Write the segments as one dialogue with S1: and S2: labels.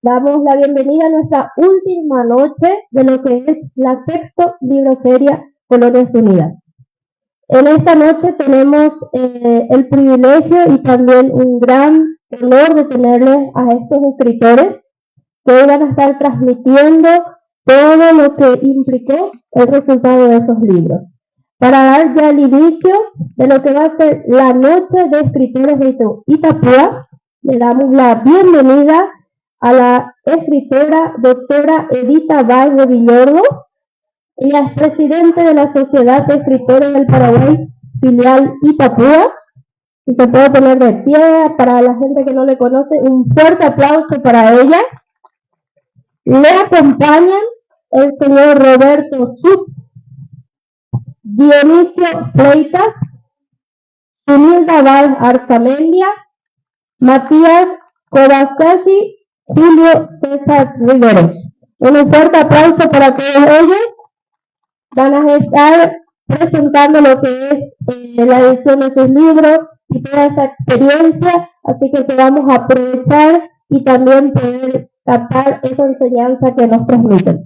S1: Damos la bienvenida a nuestra última noche de lo que es la sexta Libroferia Colonias Unidas. En esta noche tenemos el privilegio y también un gran honor de tenerles a estos escritores que hoy van a estar transmitiendo todo lo que implicó el resultado de esos libros. Para dar ya el inicio de lo que va a ser la noche de escritores de Itapúa, le damos la bienvenida a la escritora doctora Edita Báez de Villordo. Ella es presidente de la Sociedad de Escritores del Paraguay, filial Itapúa. Y se puede poner de pie para la gente que no le conoce. Un fuerte aplauso para ella. Le acompañan el señor Roberto Sub, Dionisio Freitas, Sunilda Báez Arzamendia, Matías Kobayashi, Julio César Riveros. Un fuerte aplauso para todos ellos. Van a estar presentando lo que es la edición de sus libros y toda esa experiencia, así que vamos a aprovechar y también poder captar esa enseñanza que nos transmiten.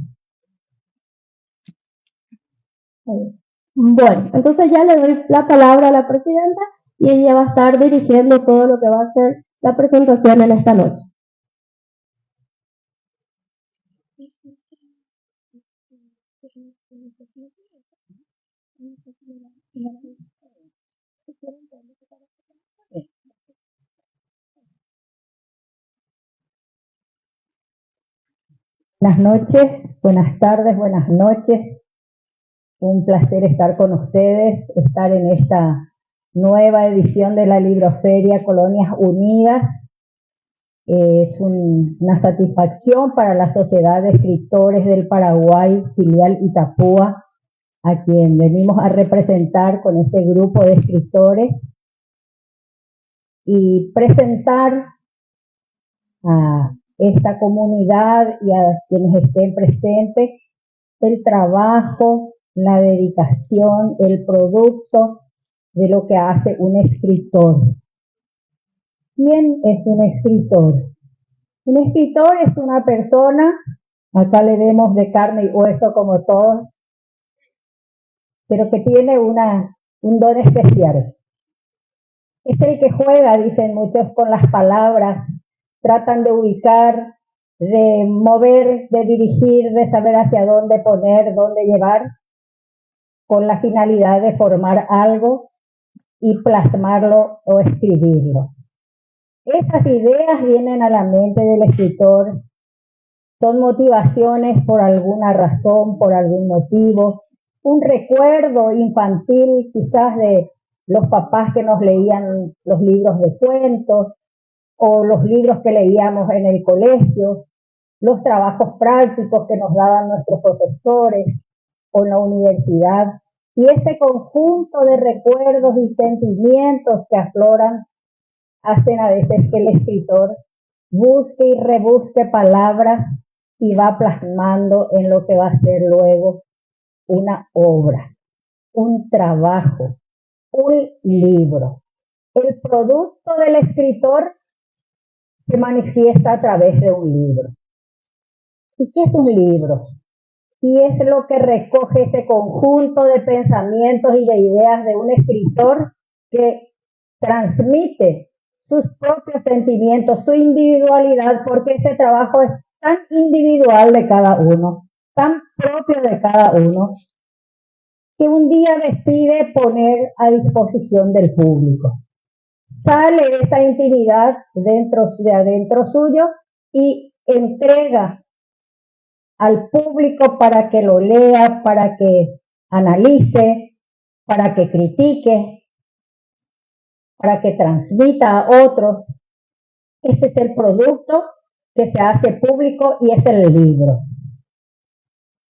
S1: Bueno, entonces ya le doy la palabra a la presidenta y ella va a estar dirigiendo todo lo que va a ser la presentación en esta noche.
S2: Buenas noches, buenas tardes, buenas noches. Un placer estar con ustedes, estar en esta nueva edición de la Libroferia Colonias Unidas. Es una satisfacción para la Sociedad de Escritores del Paraguay, filial Itapúa, a quien venimos a representar con este grupo de escritores y presentar a esta comunidad y a quienes estén presentes el trabajo, la dedicación, el producto de lo que hace un escritor. ¿Quién es un escritor? Un escritor es una persona, acá le vemos de carne y hueso como todos, pero que tiene un don especial. Es el que juega, dicen muchos, con las palabras, tratan de ubicar, de mover, de dirigir, de saber hacia dónde poner, dónde llevar, con la finalidad de formar algo y plasmarlo o escribirlo. Esas ideas vienen a la mente del escritor, son motivaciones por alguna razón, por algún motivo, un recuerdo infantil quizás de los papás que nos leían los libros de cuentos, o los libros que leíamos en el colegio, los trabajos prácticos que nos daban nuestros profesores o en la universidad, y ese conjunto de recuerdos y sentimientos que afloran hacen a veces que el escritor busque y rebusque palabras y va plasmando en lo que va a ser luego una obra, un trabajo, un libro. El producto del escritor se manifiesta a través de un libro. ¿Y qué es un libro? Y es lo que recoge ese conjunto de pensamientos y de ideas de un escritor que transmite sus propios sentimientos, su individualidad, porque ese trabajo es tan individual de cada uno, tan propio de cada uno, que un día decide poner a disposición del público. Sale esa intimidad de adentro suyo y entrega al público para que lo lea, para que analice, para que critique, para que transmita a otros. Ese es el producto que se hace público y es el libro.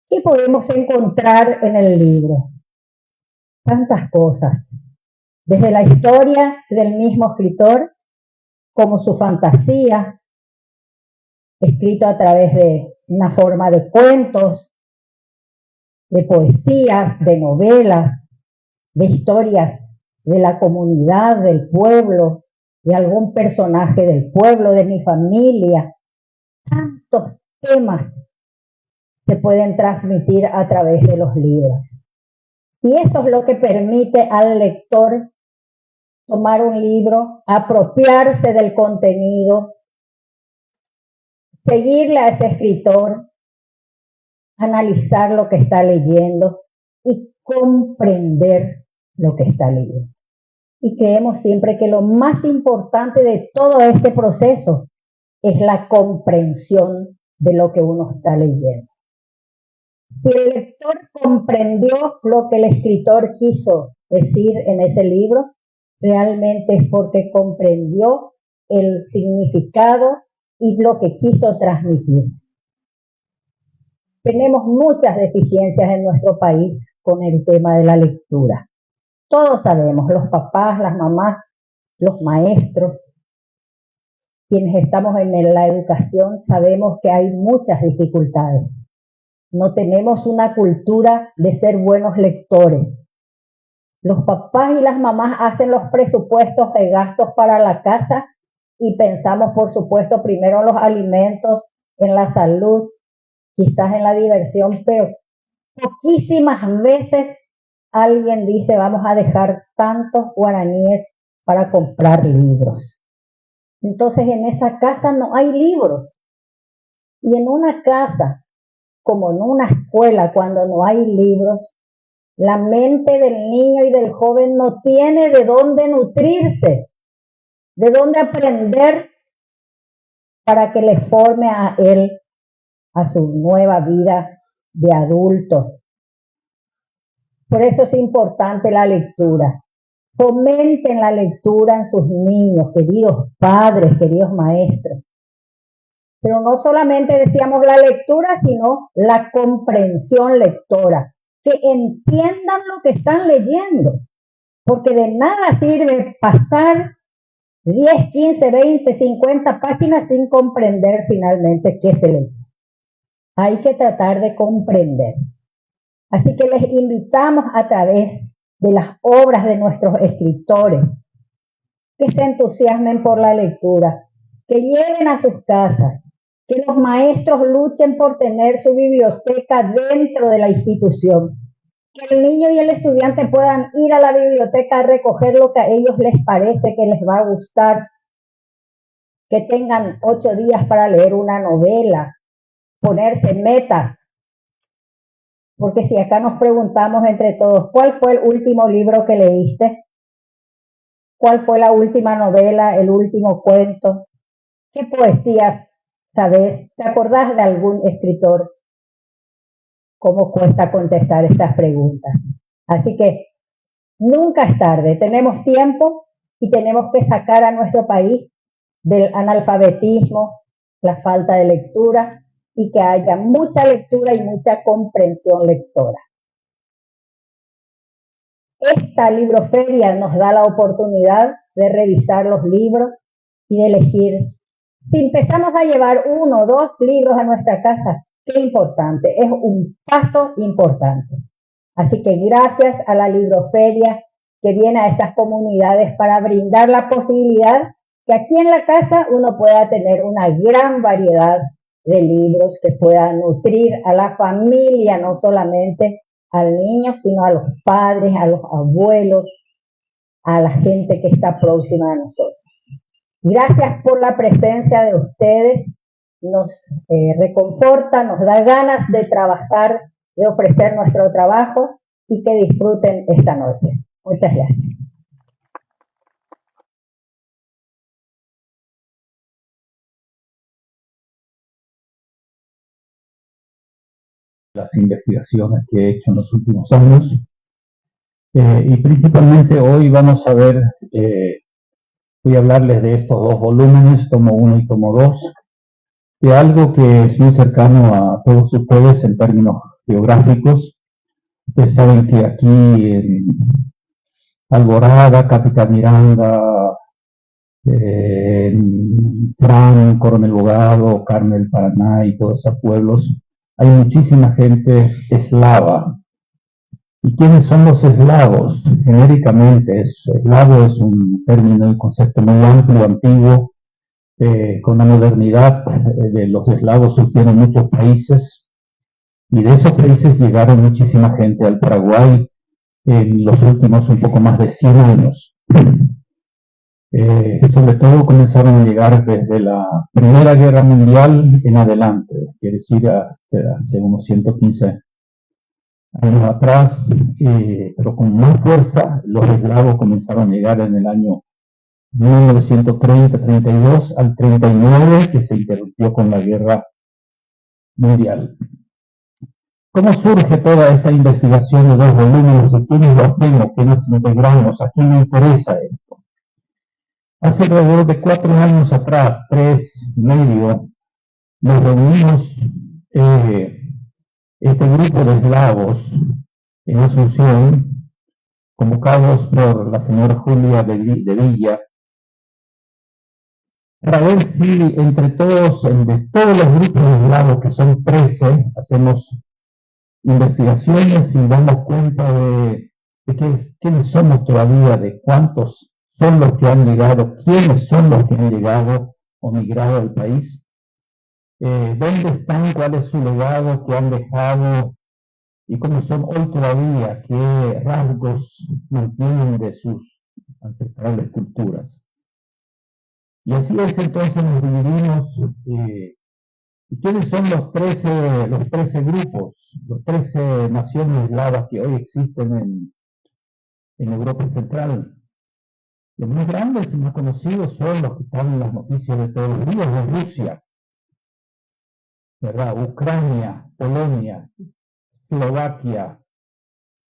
S2: ¿Qué podemos encontrar en el libro? Tantas cosas. Desde la historia del mismo escritor, como su fantasía, escrito a través de una forma de cuentos, de poesías, de novelas, de historias de la comunidad, del pueblo, de algún personaje del pueblo, de mi familia. cuántos temas se pueden transmitir a través de los libros. Y eso es lo que permite al lector tomar un libro, apropiarse del contenido, seguirle a ese escritor, analizar lo que está leyendo y comprender lo que está leyendo. Y creemos siempre que lo más importante de todo este proceso es la comprensión de lo que uno está leyendo. Si el lector comprendió lo que el escritor quiso decir en ese libro, realmente es porque comprendió el significado y lo que quiso transmitir. Tenemos muchas deficiencias en nuestro país con el tema de la lectura. Todos sabemos, los papás, las mamás, los maestros, quienes estamos en la educación, sabemos que hay muchas dificultades. No tenemos una cultura de ser buenos lectores. Los papás y las mamás hacen los presupuestos de gastos para la casa y pensamos, por supuesto, primero en los alimentos, en la salud, quizás en la diversión, pero poquísimas veces alguien dice, vamos a dejar tantos guaraníes para comprar libros. Entonces, en esa casa no hay libros. Y en una casa, como en una escuela, cuando no hay libros, la mente del niño y del joven no tiene de dónde nutrirse, de dónde aprender para que le forme a él a su nueva vida de adulto. Por eso es importante la lectura. Fomenten la lectura en sus niños, queridos padres, queridos maestros. Pero no solamente decíamos la lectura, sino la comprensión lectora. Que entiendan lo que están leyendo. Porque de nada sirve pasar 10, 15, 20, 50 páginas sin comprender finalmente qué se lee. Hay que tratar de comprender. Así que les invitamos a través de las obras de nuestros escritores que se entusiasmen por la lectura, que lleven a sus casas, que los maestros luchen por tener su biblioteca dentro de la institución, que el niño y el estudiante puedan ir a la biblioteca a recoger lo que a ellos les parece que les va a gustar, que tengan 8 días para leer una novela, ponerse metas. Porque si acá nos preguntamos entre todos, ¿cuál fue el último libro que leíste? ¿Cuál fue la última novela, el último cuento? ¿Qué poesías sabes? ¿Te acordás de algún escritor? ¿Cómo cuesta contestar estas preguntas? Así que nunca es tarde, tenemos tiempo y tenemos que sacar a nuestro país del analfabetismo, la falta de lectura, y que haya mucha lectura y mucha comprensión lectora. Esta libroferia nos da la oportunidad de revisar los libros y de elegir. Si empezamos a llevar 1 o 2 libros a nuestra casa, qué importante, es un paso importante. Así que gracias a la libroferia que viene a estas comunidades para brindar la posibilidad que aquí en la casa uno pueda tener una gran variedad de libros que puedan nutrir a la familia, no solamente al niño, sino a los padres, a los abuelos, a la gente que está próxima a nosotros. Gracias por la presencia de ustedes, nos reconforta, nos da ganas de trabajar, de ofrecer nuestro trabajo y que disfruten esta noche. Muchas gracias.
S3: Las investigaciones que he hecho en los últimos años y principalmente hoy vamos a ver, voy a hablarles de estos 2 volúmenes, tomo 1 y tomo 2, de algo que es muy cercano a todos ustedes en términos geográficos. Ustedes saben que aquí en Alborada, Capitán Miranda, Trán, Coronel Bogado, Carmel, Paraná y todos esos pueblos, hay muchísima gente eslava. ¿Y quiénes son los eslavos? Genéricamente, eslavo es un término y concepto muy amplio, antiguo, Con la modernidad de los eslavos surgieron muchos países y de esos países llegaron muchísima gente al Paraguay en los últimos un poco más de 100 años. Sobre todo comenzaron a llegar desde la Primera Guerra Mundial en adelante, quiere decir hace unos 115 años atrás, pero con más fuerza los eslavos comenzaron a llegar en el año 1930-32 al 39, que se interrumpió con la Guerra Mundial. ¿Cómo surge toda esta investigación de 2 volúmenes? ¿A quiénes lo hacemos? ¿Quiénes integramos? ¿A quién le interesa esto? Hace alrededor de 4 años atrás, 3 y medio, nos reunimos este grupo de eslavos en Asunción, convocados por la señora Julia de Villa, para ver si entre todos, de todos los grupos de eslavos, que son 13, hacemos investigaciones y damos cuenta de quiénes somos todavía, de cuántos son los que han llegado, quiénes son los que han llegado o migrado al país, dónde están, cuál es su legado, qué han dejado y cómo son hoy todavía, qué rasgos mantienen de sus ancestrales culturas. Y así es, entonces nos dividimos. ¿Y quiénes son los 13 grupos, los 13 naciones eslavas que hoy existen en Europa Central? Los más grandes y más conocidos son los que están en las noticias de todos los días, de Rusia, ¿verdad? Ucrania, Polonia, Eslovaquia,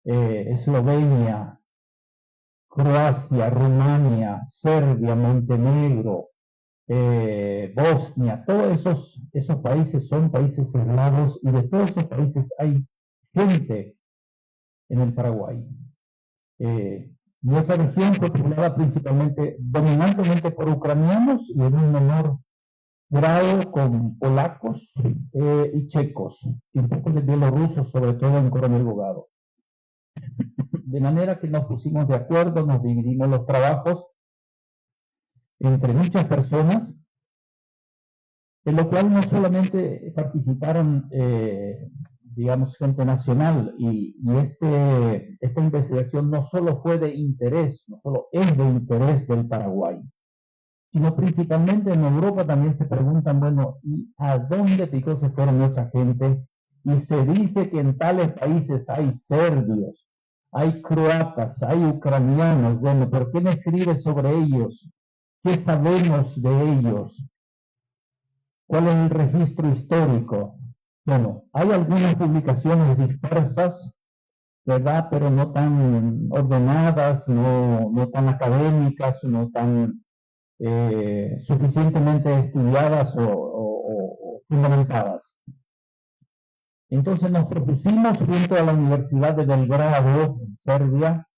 S3: Eslovenia, Croacia, Rumania, Serbia, Montenegro, Bosnia, todos esos países son países eslavos y de todos esos países hay gente en el Paraguay. Nuestra región fue poblada principalmente, dominantemente por ucranianos y en un menor grado con polacos y checos, y un poco de bielorrusos, sobre todo en Coronel Bogado. De manera que nos pusimos de acuerdo, nos dividimos los trabajos entre muchas personas, en lo cual no solamente participaron, digamos, gente nacional, y esta investigación no solo fue de interés, no solo es de interés del Paraguay, sino principalmente en Europa también se preguntan, bueno, ¿y a dónde picó se fueron nuestra gente? Y se dice que en tales países hay serbios, hay croatas, hay ucranianos, bueno, pero ¿quién escribe sobre ellos? ¿Qué sabemos de ellos? ¿Cuál es el registro histórico? Bueno, hay algunas publicaciones dispersas, ¿verdad? Pero no tan ordenadas, no tan académicas, no tan suficientemente estudiadas o fundamentadas. Entonces nos propusimos junto a la Universidad de Belgrado, en Serbia,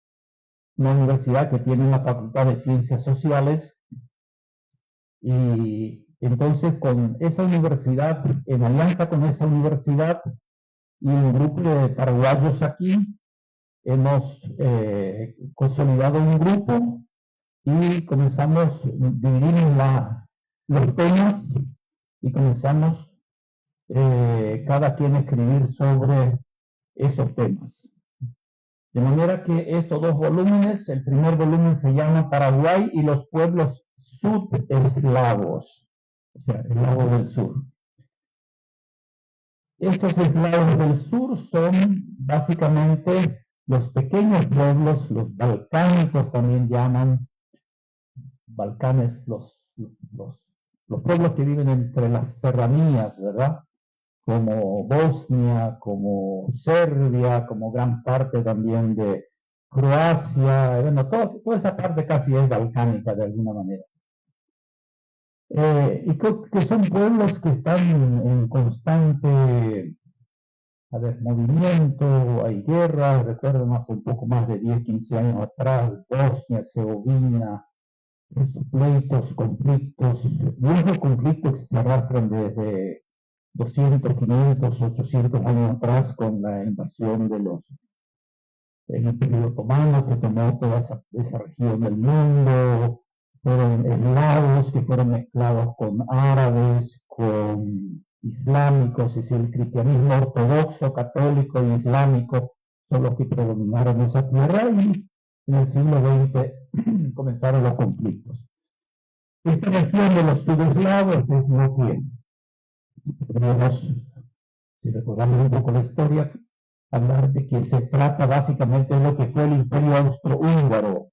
S3: una universidad que tiene una facultad de ciencias sociales, y entonces con esa universidad, en alianza con esa universidad y un grupo de paraguayos aquí, hemos consolidado un grupo y comenzamos, dividimos los temas y comenzamos cada quien a escribir sobre esos temas. De manera que estos 2 volúmenes, el primer volumen se llama Paraguay y los pueblos sudeslavos, o sea, eslavos del sur. Estos eslavos del sur son básicamente los pequeños pueblos, los balcánicos también llaman, Balcanes, los pueblos que viven entre las serranías, ¿verdad? Como Bosnia, como Serbia, como gran parte también de Croacia, bueno, toda esa parte casi es balcánica de alguna manera. Y que son pueblos que están en constante, movimiento, hay guerras, recuerdo hace un poco más de 10, 15 años atrás, Bosnia, Herzegovina, esos pleitos, conflictos, viejos conflictos que se arrastran desde 200, 500, 800 años atrás con la invasión del Imperio Otomano que tomó toda esa región del mundo, fueron eslavos que fueron mezclados con árabes, con islámicos, es decir, el cristianismo ortodoxo, católico e islámico son los que predominaron en esa tierra y en el siglo XX comenzaron los conflictos. Esta región de los sudeslavos es lo que podemos, si recordamos un poco la historia, hablar de que se trata básicamente de lo que fue el Imperio Austrohúngaro,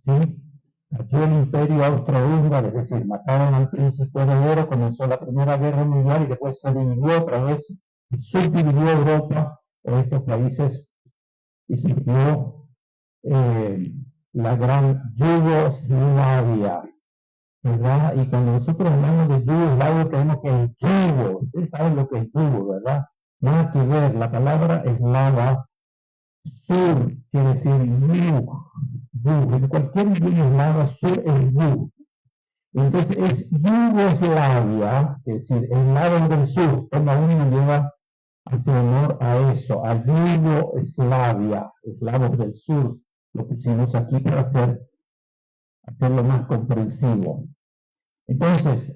S3: ¿sí? Cayó el Imperio Austrohúngaro, es decir, mataron al príncipe heredero, comenzó la Primera Guerra Mundial y después se dividió otra vez, se subdividió Europa en estos países y surgió la gran Yugoslavia, ¿verdad? Y cuando nosotros hablamos de Yugoslavia creemos que es yugo, ustedes saben lo que es yugo, ¿verdad? Nada que ver, la palabra eslava, sur, quiere decir yug, en cualquier idioma eslava, sur es yug. Entonces es Yugoslavia, es decir, el lado del sur, cada uno lleva hace honor a eso, a Yugoslavia, eslavos del sur, lo pusimos aquí para hacerlo más comprensivo. Entonces,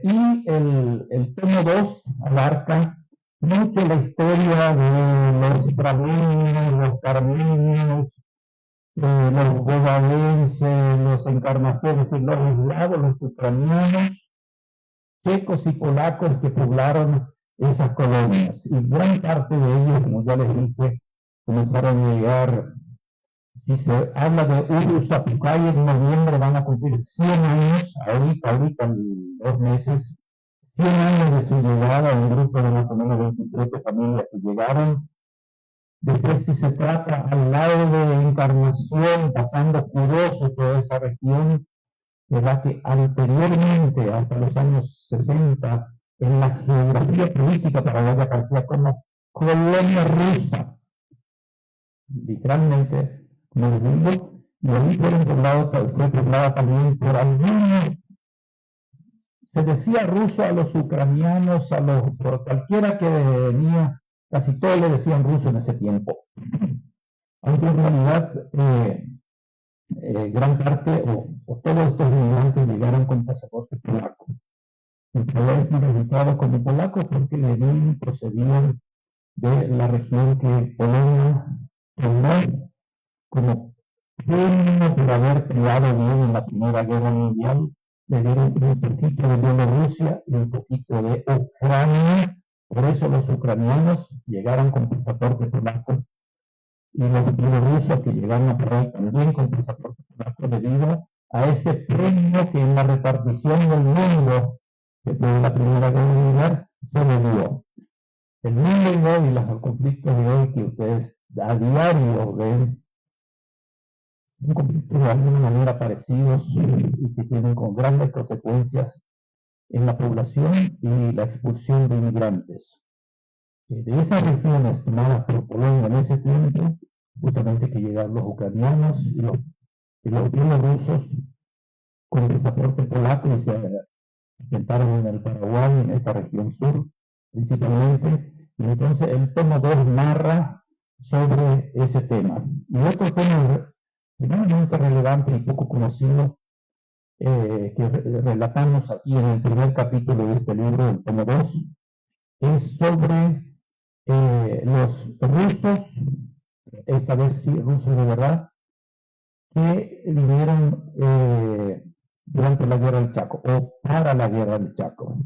S3: y el tomo 2 abarca mucho la historia de los brahminos, los carmenios, los godalenses, los encarnaciones, los eslavos, los ucranianos, checos y polacos que poblaron esas colonias. Y gran parte de ellos, como ya les dije, comenzaron a llegar. Si se habla de Uruzapucay, en noviembre van a cumplir 100 años, ahorita en 2 meses, 100 años de su llegada, un grupo de más o menos 27 familias que llegaron. Después, si se trata al lado de Encarnación, pasando Curoso, toda esa región, ¿verdad? Que anteriormente, hasta los años 60, en la geografía política paraguaya aparecía como colonia rusa, literalmente, como les digo, y ahí fue poblada también por algunos. Se decía ruso a los ucranianos, por cualquiera que venía, casi todos le decían ruso en ese tiempo. Aunque en realidad gran parte o todos estos inmigrantes llegaron con pasaporte polaco. El país fue registrado como polaco porque procedían de la región que Polonia tomó como premio por haber peleado bien en la Primera Guerra Mundial. Le dieron un poquito de Bielorrusia y un poquito de Ucrania. Por eso los ucranianos llegaron con pasaporte polaco y los bielorrusos que llegaron a Paraguay también con pasaporte polaco debido a ese premio que en la repartición del mundo después de la Primera Guerra Mundial se le dio. El mundo de hoy y los conflictos de hoy que ustedes a diario ven, son conflictos de alguna manera parecidos y que tienen con grandes consecuencias en la población y la expulsión de inmigrantes. De esas regiones tomadas por Polonia en ese tiempo, justamente que llegaron los ucranianos y los bielorrusos con el pasaporte polaco y se asentaron en el Paraguay, en esta región sur, principalmente. Y entonces el tomo 2 narra sobre ese tema. Y otro tema realmente relevante y poco conocido, que relatamos aquí en el primer capítulo de este libro, el tomo 2, es sobre los rusos, esta vez sí, rusos de verdad, que vinieron durante la Guerra del Chaco, o para la Guerra del Chaco.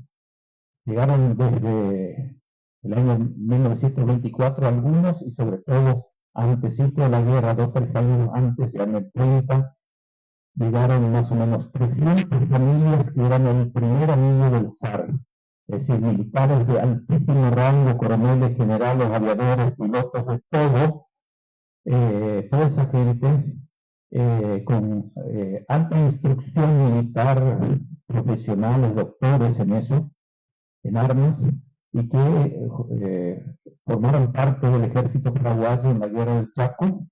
S3: Llegaron desde el año 1924 algunos, y sobre todo antesito de la guerra, 2 o 3 años antes, ya en el 30, llegaron más o menos 300 familias que eran el primer anillo del zar, es decir, militares de altísimo rango, coroneles, generales, aviadores, pilotos, de todo, toda esa gente con alta instrucción militar, profesionales, doctores en eso, en armas, y que formaron parte del ejército paraguayo en la guerra del Chaco.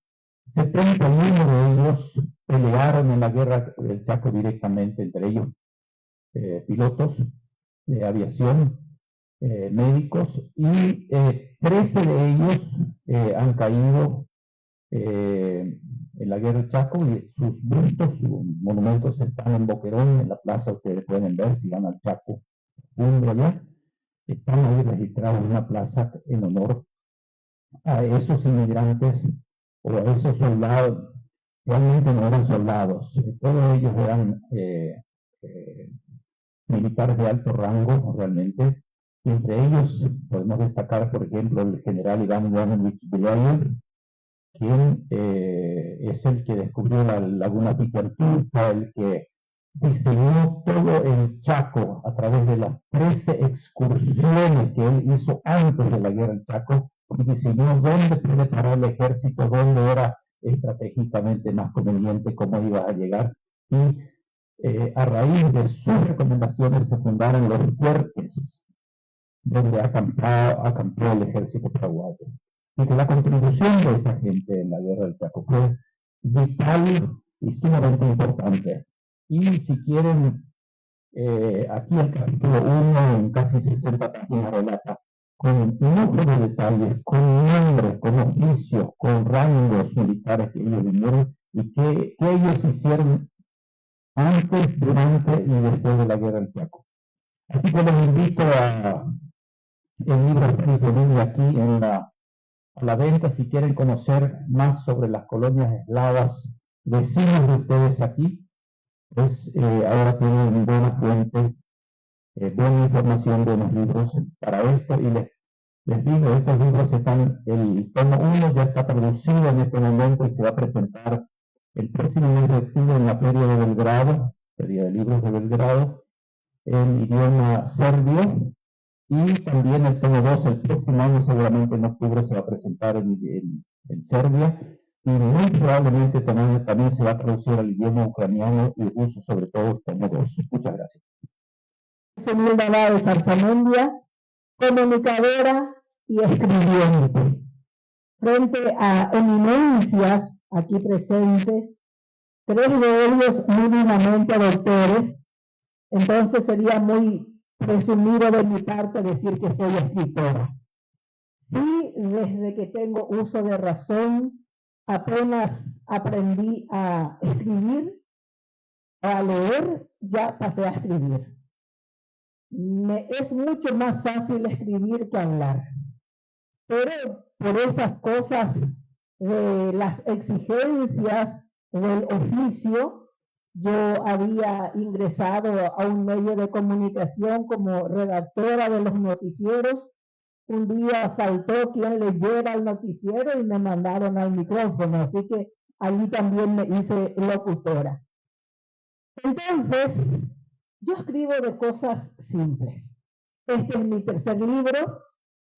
S3: 71 de ellos pelearon en la guerra del Chaco directamente, entre ellos pilotos de aviación, médicos, y 13 de ellos han caído en la guerra del Chaco y sus bustos, sus monumentos están en Boquerón, en la plaza, ustedes pueden ver si van al Chaco, allá, están ahí registrados en una plaza en honor a esos inmigrantes o a esos soldados. Realmente no eran soldados, todos ellos eran militares de alto rango realmente, y entre ellos podemos destacar, por ejemplo, el general Iván Ivanovich Belayev, quien es el que descubrió la laguna Picartuta, el que diseñó todo el Chaco a través de las 13 excursiones que él hizo antes de la guerra del Chaco, y diseñó dónde puede parar el ejército, dónde era estratégicamente más conveniente, cómo iba a llegar, y a raíz de sus recomendaciones se fundaron los fuertes donde acampó el ejército paraguayo. Y que la contribución de esa gente en la guerra del Chaco fue vital y sumamente importante. Y si quieren, aquí el capítulo 1, en casi 60 páginas, relata con lujo de detalles, con nombres, con oficios, con rangos militares que ellos vinieron y que ellos hicieron antes, durante y después de la guerra del Chaco. Así que les invito a el libro disponible aquí a la venta si quieren conocer más sobre las colonias eslavas vecinos de ustedes aquí, pues ahora tienen buena fuente, buena información, buenos libros para esto, y les digo, estos libros están, el tomo 1 ya está producido en este momento y se va a presentar el próximo mes de octubre en la Feria de Belgrado, Feria de Libros de Belgrado, en idioma serbio, y también el tomo 2 el próximo año, seguramente en octubre, se va a presentar en Serbia, y muy probablemente también se va a traducir al idioma ucraniano y ruso, sobre todo el tomo 2. Muchas gracias.
S2: Semilda Báez Arzamendia, comunicadora y escribiente. Frente a eminencias aquí presentes, 3 de ellos mínimamente doctores, entonces sería muy presumido de mi parte decir que soy escritora. Y desde que tengo uso de razón, apenas aprendí a escribir, a leer, ya pasé a escribir. Es mucho más fácil escribir que hablar. Pero por esas cosas de las exigencias del oficio, yo había ingresado a un medio de comunicación como redactora de los noticieros. Un día faltó quien leyera el noticiero y me mandaron al micrófono, así que allí también me hice locutora. Entonces, yo escribo de cosas simples. Este es mi tercer libro.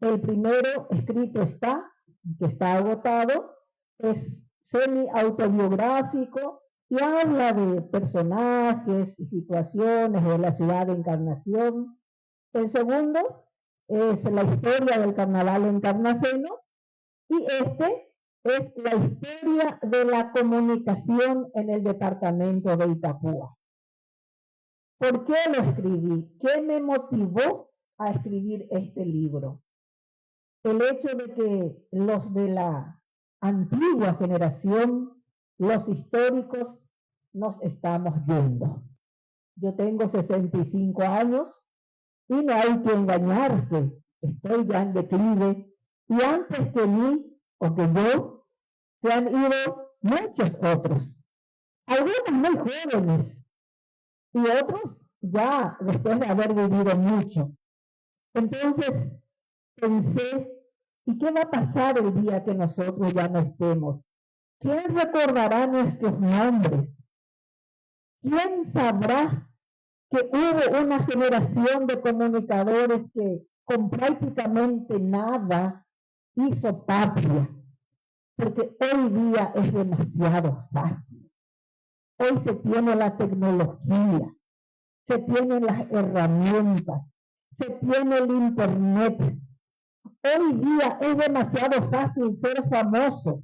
S2: El primero escrito está, que está agotado, es semi-autobiográfico y habla de personajes y situaciones de la ciudad de Encarnación. El segundo es la historia del carnaval encarnaceno y este es la historia de la comunicación en el departamento de Itapúa. ¿Por qué lo escribí? ¿Qué me motivó a escribir este libro? El hecho de que los de la antigua generación, los históricos, nos estamos yendo. Yo tengo 65 años y no hay que engañarse, estoy ya en declive, y antes que mí o que yo se han ido muchos otros, algunos muy jóvenes y otros ya después de haber vivido mucho. Entonces pensé, ¿y qué va a pasar el día que nosotros ya no estemos? ¿Quién recordará nuestros nombres? ¿Quién sabrá que hubo una generación de comunicadores que con prácticamente nada hizo patria? Porque hoy día es demasiado fácil. Hoy se tiene la tecnología, se tienen las herramientas, se tiene el internet. Hoy día es demasiado fácil ser famoso.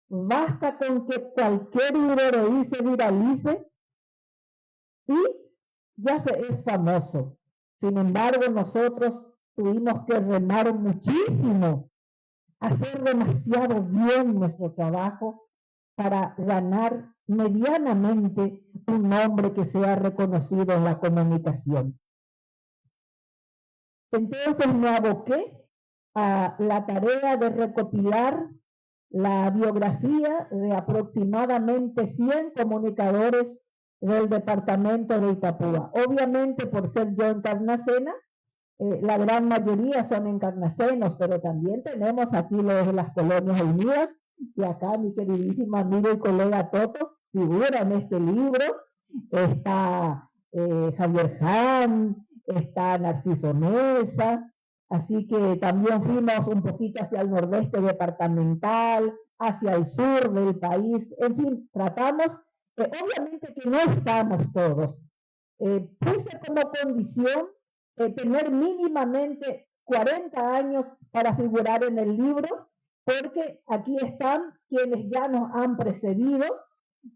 S2: Basta con que cualquier libro se viralice y ya se es famoso. Sin embargo, nosotros tuvimos que remar muchísimo, hacer demasiado bien nuestro trabajo para ganar medianamente un nombre que sea reconocido en la comunicación. Entonces me aboqué a la tarea de recopilar la biografía de aproximadamente 100 comunicadores del departamento de Itapúa. Obviamente, por ser yo encarnacena, la gran mayoría son encarnacenos, pero también tenemos aquí los de las colonias unidas, y acá mi queridísima amiga y colega Toto figura en este libro. Está Javier Han, está Narciso Mesa, así que también fuimos un poquito hacia el nordeste departamental, hacia el sur del país, en fin, tratamos, obviamente que no estamos todos. Puse como condición tener mínimamente 40 años para figurar en el libro, porque aquí están quienes ya nos han precedido,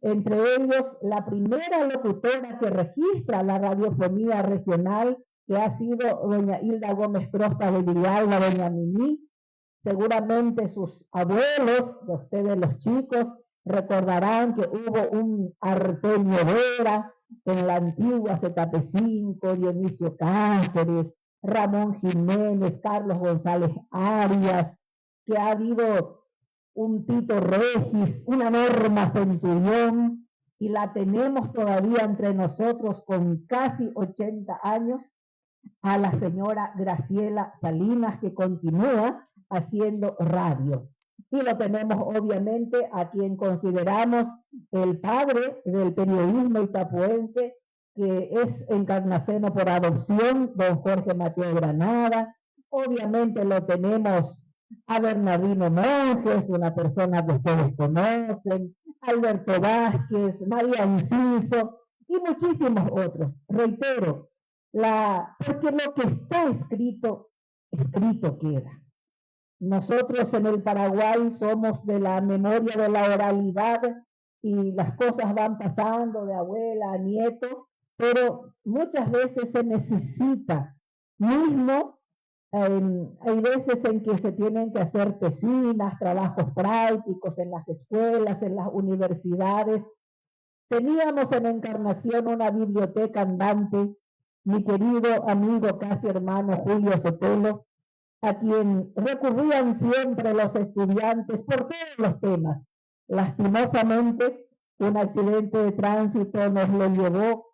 S2: entre ellos la primera locutora que registra la radiofonía regional, que ha sido doña Hilda Gómez Crosta de Villalba, doña Mimi. Seguramente sus abuelos, de ustedes los chicos, recordarán que hubo un Artemio Vera en la antigua ZP5, Dionisio Cáceres, Ramón Jiménez, Carlos González Arias, que ha habido un Tito Regis, una Norma Centurión, y la tenemos todavía entre nosotros con casi 80 años, a la señora Graciela Salinas, que continúa haciendo radio. Y lo tenemos obviamente a quien consideramos el padre del periodismo itapuense, que es encarnaceno por adopción, don Jorge Mateo Granada. Obviamente lo tenemos a Bernardino Monjes, una persona que ustedes conocen, Alberto Vázquez, María Inciso y muchísimos otros. Reitero, porque lo que está escrito, escrito queda. Nosotros en el Paraguay somos de la memoria de la oralidad y las cosas van pasando de abuela a nieto, pero muchas veces se necesita mismo, hay veces en que se tienen que hacer tesinas, trabajos prácticos en las escuelas, en las universidades. Teníamos en Encarnación una biblioteca andante, mi querido amigo, casi hermano Julio Sotelo, a quien recurrían siempre los estudiantes por todos los temas. Lastimosamente, un accidente de tránsito nos lo llevó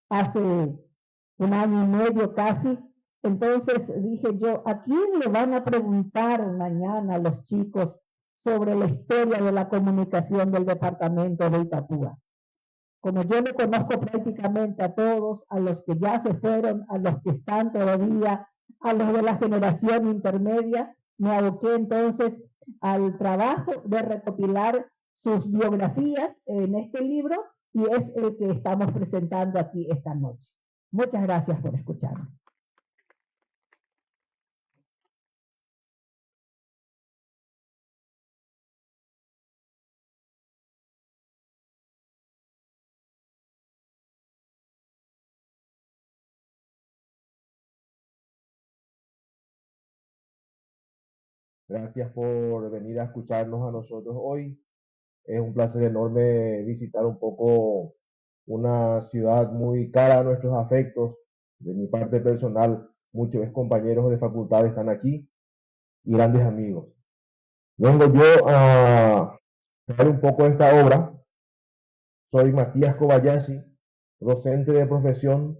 S2: hace 1 año y medio casi. Entonces dije yo, ¿a quién le van a preguntar mañana a los chicos sobre la historia de la comunicación del departamento de Itapúa? Como yo le conozco prácticamente a todos, a los que ya se fueron, a los que están todavía, a los de la generación intermedia, me aboqué entonces al trabajo de recopilar sus biografías en este libro, y es el que estamos presentando aquí esta noche. Muchas gracias por escucharme.
S4: Gracias por venir a escucharnos a nosotros hoy. Es un placer enorme visitar un poco una ciudad muy cara a nuestros afectos. De mi parte personal, muchos compañeros de facultad están aquí y grandes amigos. Vengo yo a traer un poco de esta obra. Soy Matías Kobayashi, docente de profesión,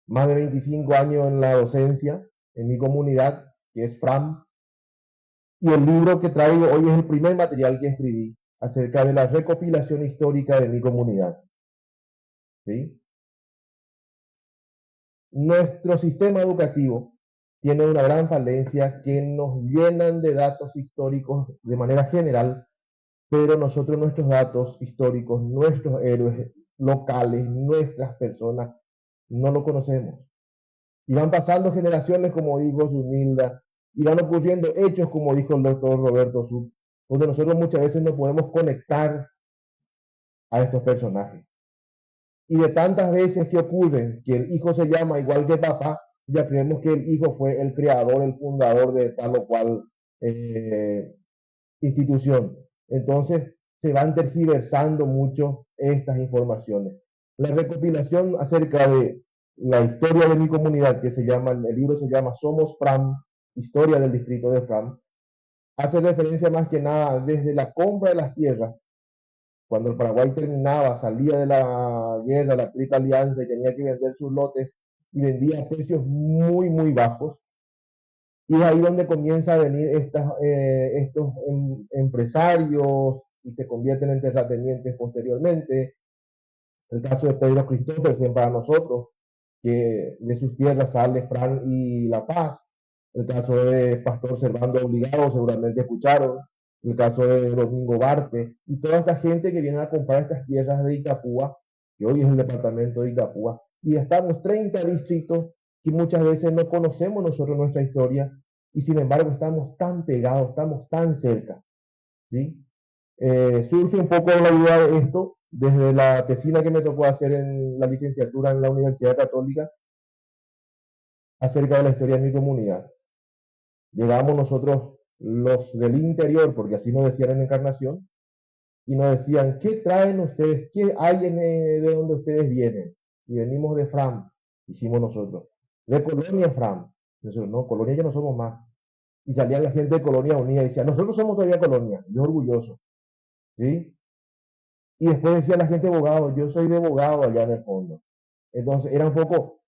S4: más de 25 años en la docencia en mi comunidad, que es FRAM. Y el libro que traigo hoy es el primer material que escribí acerca de la recopilación histórica de mi comunidad. ¿Sí? Nuestro sistema educativo tiene una gran falencia, que nos llenan de datos históricos de manera general, pero nosotros nuestros datos históricos, nuestros héroes locales, nuestras personas, no lo conocemos. Y van pasando generaciones, como dijo Zunilda, y van ocurriendo hechos, como dijo el doctor Roberto Sub, donde nosotros muchas veces no podemos conectar a estos personajes. Y de tantas veces que ocurren que el hijo se llama igual que papá, ya creemos que el hijo fue el creador, el fundador de tal o cual institución. Entonces, se van tergiversando mucho estas informaciones. La recopilación acerca de la historia de mi comunidad, que se llama, el libro se llama Somos Fram, Historia del Distrito de Fram, hace referencia más que nada desde la compra de las tierras, cuando el Paraguay terminaba, salía de la guerra, la Triple Alianza y tenía que vender sus lotes y vendía a precios muy, muy bajos. Y es ahí donde comienza a venir estos empresarios y se convierten en terratenientes posteriormente. El caso de Pedro Christophersen para nosotros, que de sus tierras sale Fran y La Paz. El caso de Pastor Servando Obligado, seguramente escucharon. El caso de Domingo Barte y toda esta gente que viene a comprar estas tierras de Itapúa, que hoy es el departamento de Itapúa. Y estamos 30 distritos que muchas veces no conocemos nosotros nuestra historia y sin embargo estamos tan pegados, estamos tan cerca. ¿Sí? Surge un poco la idea de esto desde la tesina que me tocó hacer en la licenciatura en la Universidad Católica acerca de la historia de mi comunidad. Llegamos nosotros los del interior, porque así nos decían en Encarnación, y nos decían, ¿qué traen ustedes? ¿Qué hay de donde ustedes vienen? Y venimos de Fram, hicimos nosotros. De Colonia Fram. Nosotros, no, Colonia ya no somos más. Y salía la gente de Colonia Unida y decía, nosotros somos todavía Colonia, yo orgulloso. ¿Sí? Y después decía la gente abogado, yo soy de abogado allá en el fondo. Entonces era un poco,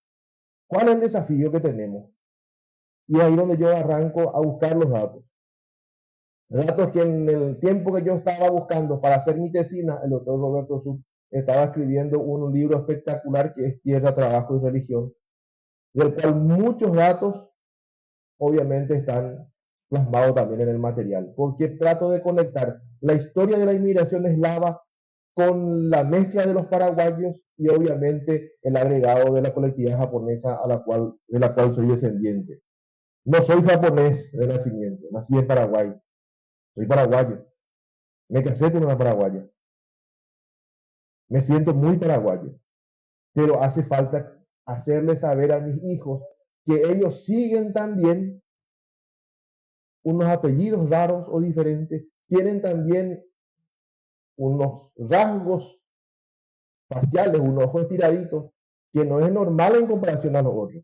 S4: ¿cuál es el desafío que tenemos? Y ahí donde yo arranco a buscar los datos. Datos que en el tiempo que yo estaba buscando para hacer mi tesina, el doctor Roberto Sub estaba escribiendo un libro espectacular que es Tierra, Trabajo y Religión, del cual muchos datos obviamente están plasmados también en el material, porque trato de conectar la historia de la inmigración eslava con la mezcla de los paraguayos y obviamente el agregado de la colectividad japonesa de la cual soy descendiente. No soy japonés de nacimiento, nací en Paraguay, soy paraguayo, me casé con una paraguaya, me siento muy paraguayo, pero hace falta hacerle saber a mis hijos que ellos siguen también unos apellidos raros o diferentes, tienen también unos rasgos faciales, unos ojos estiraditos, que no es normal en comparación a los otros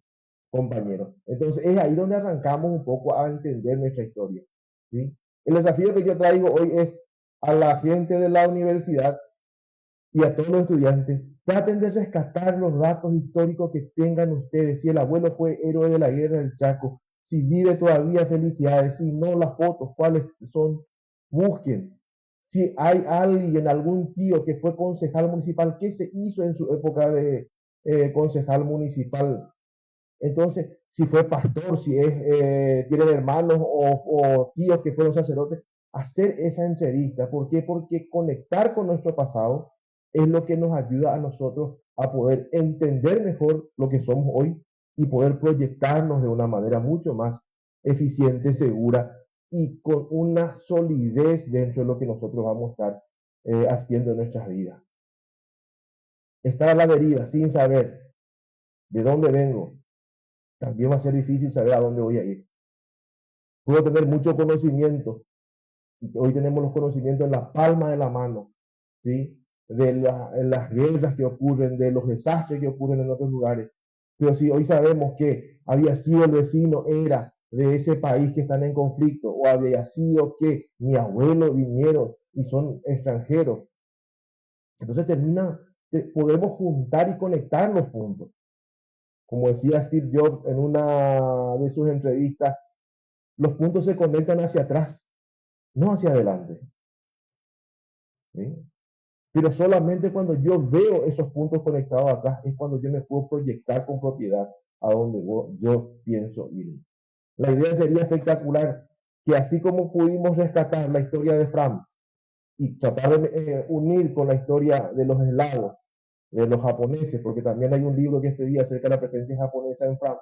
S4: compañeros. Entonces es ahí donde arrancamos un poco a entender nuestra historia. ¿Sí? El desafío que yo traigo hoy es a la gente de la universidad y a todos los estudiantes, traten de rescatar los datos históricos que tengan ustedes. Si el abuelo fue héroe de la guerra del Chaco, si vive todavía, felicidades. Si no, las fotos, cuáles son, busquen. Si hay alguien, algún tío que fue concejal municipal, ¿qué se hizo en su época de concejal municipal? Entonces, si fue pastor, si tienen hermanos o tíos que fueron sacerdotes, hacer esa entrevista. ¿Por qué? Porque conectar con nuestro pasado es lo que nos ayuda a nosotros a poder entender mejor lo que somos hoy y poder proyectarnos de una manera mucho más eficiente, segura y con una solidez dentro de lo que nosotros vamos a estar haciendo en nuestras vidas. Estar a la deriva sin saber de dónde vengo, también va a ser difícil saber a dónde voy a ir. Puedo tener mucho conocimiento, y hoy tenemos los conocimientos en la palma de la mano, ¿sí? De las guerras que ocurren, de los desastres que ocurren en otros lugares. Pero si hoy sabemos que había sido el vecino, era de ese país que están en conflicto, o había sido que mi abuelo vinieron y son extranjeros, entonces podemos juntar y conectar los puntos. Como decía Steve Jobs en una de sus entrevistas, los puntos se conectan hacia atrás, no hacia adelante. ¿Sí? Pero solamente cuando yo veo esos puntos conectados atrás es cuando yo me puedo proyectar con propiedad a donde yo pienso ir. La idea sería espectacular que así como pudimos rescatar la historia de Fram y tratar de unir con la historia de los eslavos, de los japoneses, porque también hay un libro que escribí acerca de la presencia japonesa en Fram,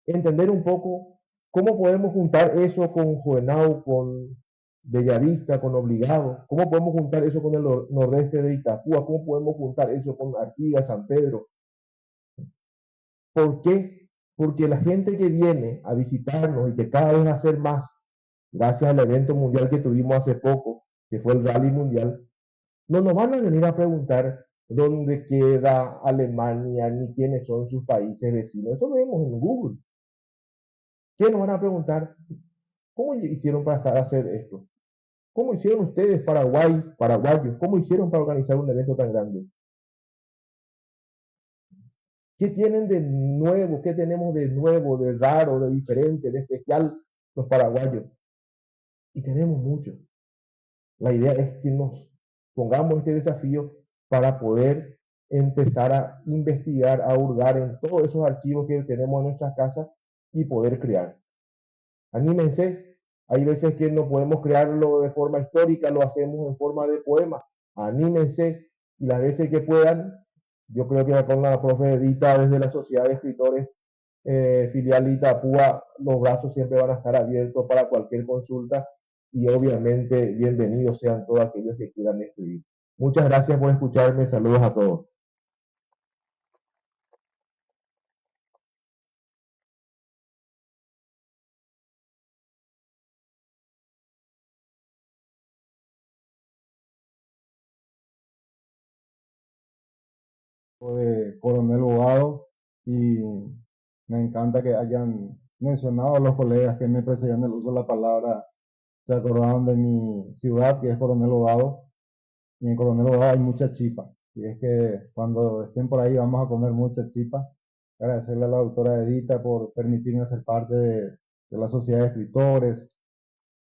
S4: entender un poco cómo podemos juntar eso con Juvenal, con Bellavista, con Obligado, cómo podemos juntar eso con el nordeste de Itapúa, cómo podemos juntar eso con Artigas, San Pedro. ¿Por qué? Porque la gente que viene a visitarnos y que cada vez va a ser más, gracias al evento mundial que tuvimos hace poco, que fue el Rally Mundial, no nos van a venir a preguntar dónde queda Alemania ni quiénes son sus países vecinos. Eso lo vemos en Google. ¿Qué nos van a preguntar? ¿Cómo hicieron para hacer esto? ¿Cómo hicieron ustedes, paraguayos? ¿Cómo hicieron para organizar un evento tan grande? ¿Qué tienen de nuevo? ¿Qué tenemos de nuevo, de raro, de diferente, de especial los paraguayos? Y tenemos mucho. La idea es que nos pongamos este desafío para poder empezar a investigar, a hurgar en todos esos archivos que tenemos en nuestras casas y poder crear. Anímense, hay veces que no podemos crearlo de forma histórica, lo hacemos en forma de poema. Anímense y las veces que puedan, yo creo que con la profe Edita desde la Sociedad de Escritores filial Itapúa, los brazos siempre van a estar abiertos para cualquier consulta y obviamente bienvenidos sean todos aquellos que quieran escribir. Muchas gracias por escucharme, saludos a todos.
S5: De Coronel Bogado y me encanta que hayan mencionado a los colegas que me precedieron el uso de la palabra, se acordaron de mi ciudad que es Coronel Bogado y en Coronel Bogado hay mucha chipa y es que cuando estén por ahí vamos a comer mucha chipa. Agradecerle a la doctora Edita por permitirme ser parte de la sociedad de escritores.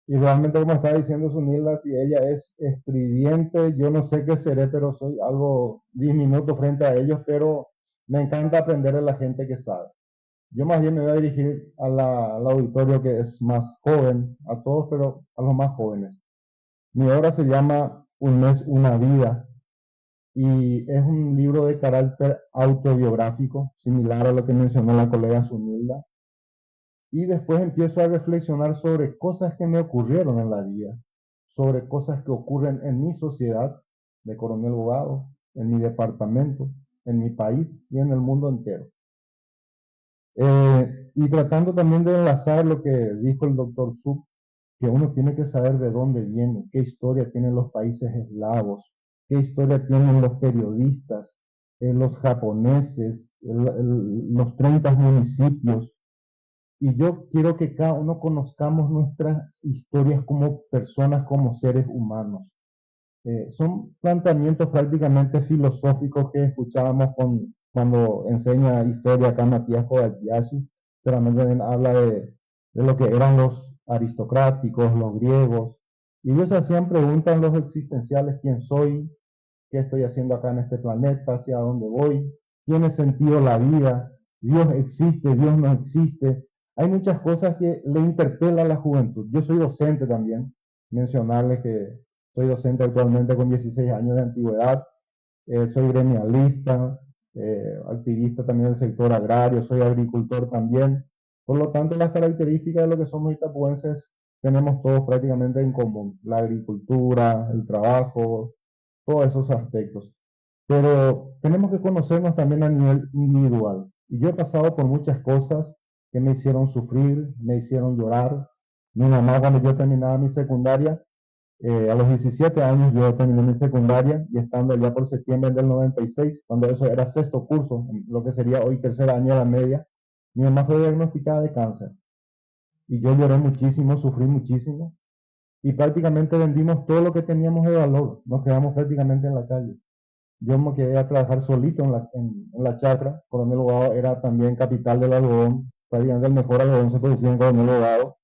S5: Y realmente, como estaba diciendo Sunilda, si ella es escribiente, yo no sé qué seré, pero soy algo diminuto frente a ellos, pero me encanta aprender de la gente que sabe. Yo más bien me voy a dirigir al auditorio que es más joven, a todos, pero a los más jóvenes. Mi obra se llama Un mes, una vida, y es un libro de carácter autobiográfico, similar a lo que mencionó la colega Sunilda. Y después empiezo a reflexionar sobre cosas que me ocurrieron en la vida, sobre cosas que ocurren en mi sociedad de Coronel Bogado, en mi departamento, en mi país y en el mundo entero. Y tratando también de enlazar lo que dijo el doctor Suk, que uno tiene que saber de dónde viene, qué historia tienen los países eslavos, qué historia tienen los periodistas, los japoneses, los 30 municipios. Y yo quiero que cada uno conozcamos nuestras historias como personas, como seres humanos. Son planteamientos prácticamente filosóficos que escuchábamos cuando enseña historia acá Matías Kobayashi, pero también habla de lo que eran los aristocráticos, los griegos, y ellos hacían preguntas los existenciales: ¿quién soy? ¿Qué estoy haciendo acá en este planeta? ¿Hacia dónde voy? ¿Tiene sentido la vida? ¿Dios existe? ¿Dios no existe? Hay muchas cosas que le interpela a la juventud. Yo soy docente también, mencionarles que soy docente actualmente con 16 años de antigüedad, soy gremialista, activista también del sector agrario, soy agricultor también. Por lo tanto, las características de lo que somos itapuenses tenemos todos prácticamente en común: la agricultura, el trabajo, todos esos aspectos. Pero tenemos que conocernos también a nivel individual. Y yo he pasado por muchas cosas que me hicieron sufrir, me hicieron llorar. Mi mamá, cuando yo terminaba mi secundaria, a los 17 años yo terminé mi secundaria y estando allá por septiembre del 96, cuando eso era sexto curso, lo que sería hoy tercer año de la media, mi mamá fue diagnosticada de cáncer. Y yo lloré muchísimo, sufrí muchísimo y prácticamente vendimos todo lo que teníamos de valor, nos quedamos prácticamente en la calle. Yo me quedé a trabajar solito en la chacra. Coronel Bogado era también capital del algodón, prácticamente el mejor algodón se producía en Coronel Bogado,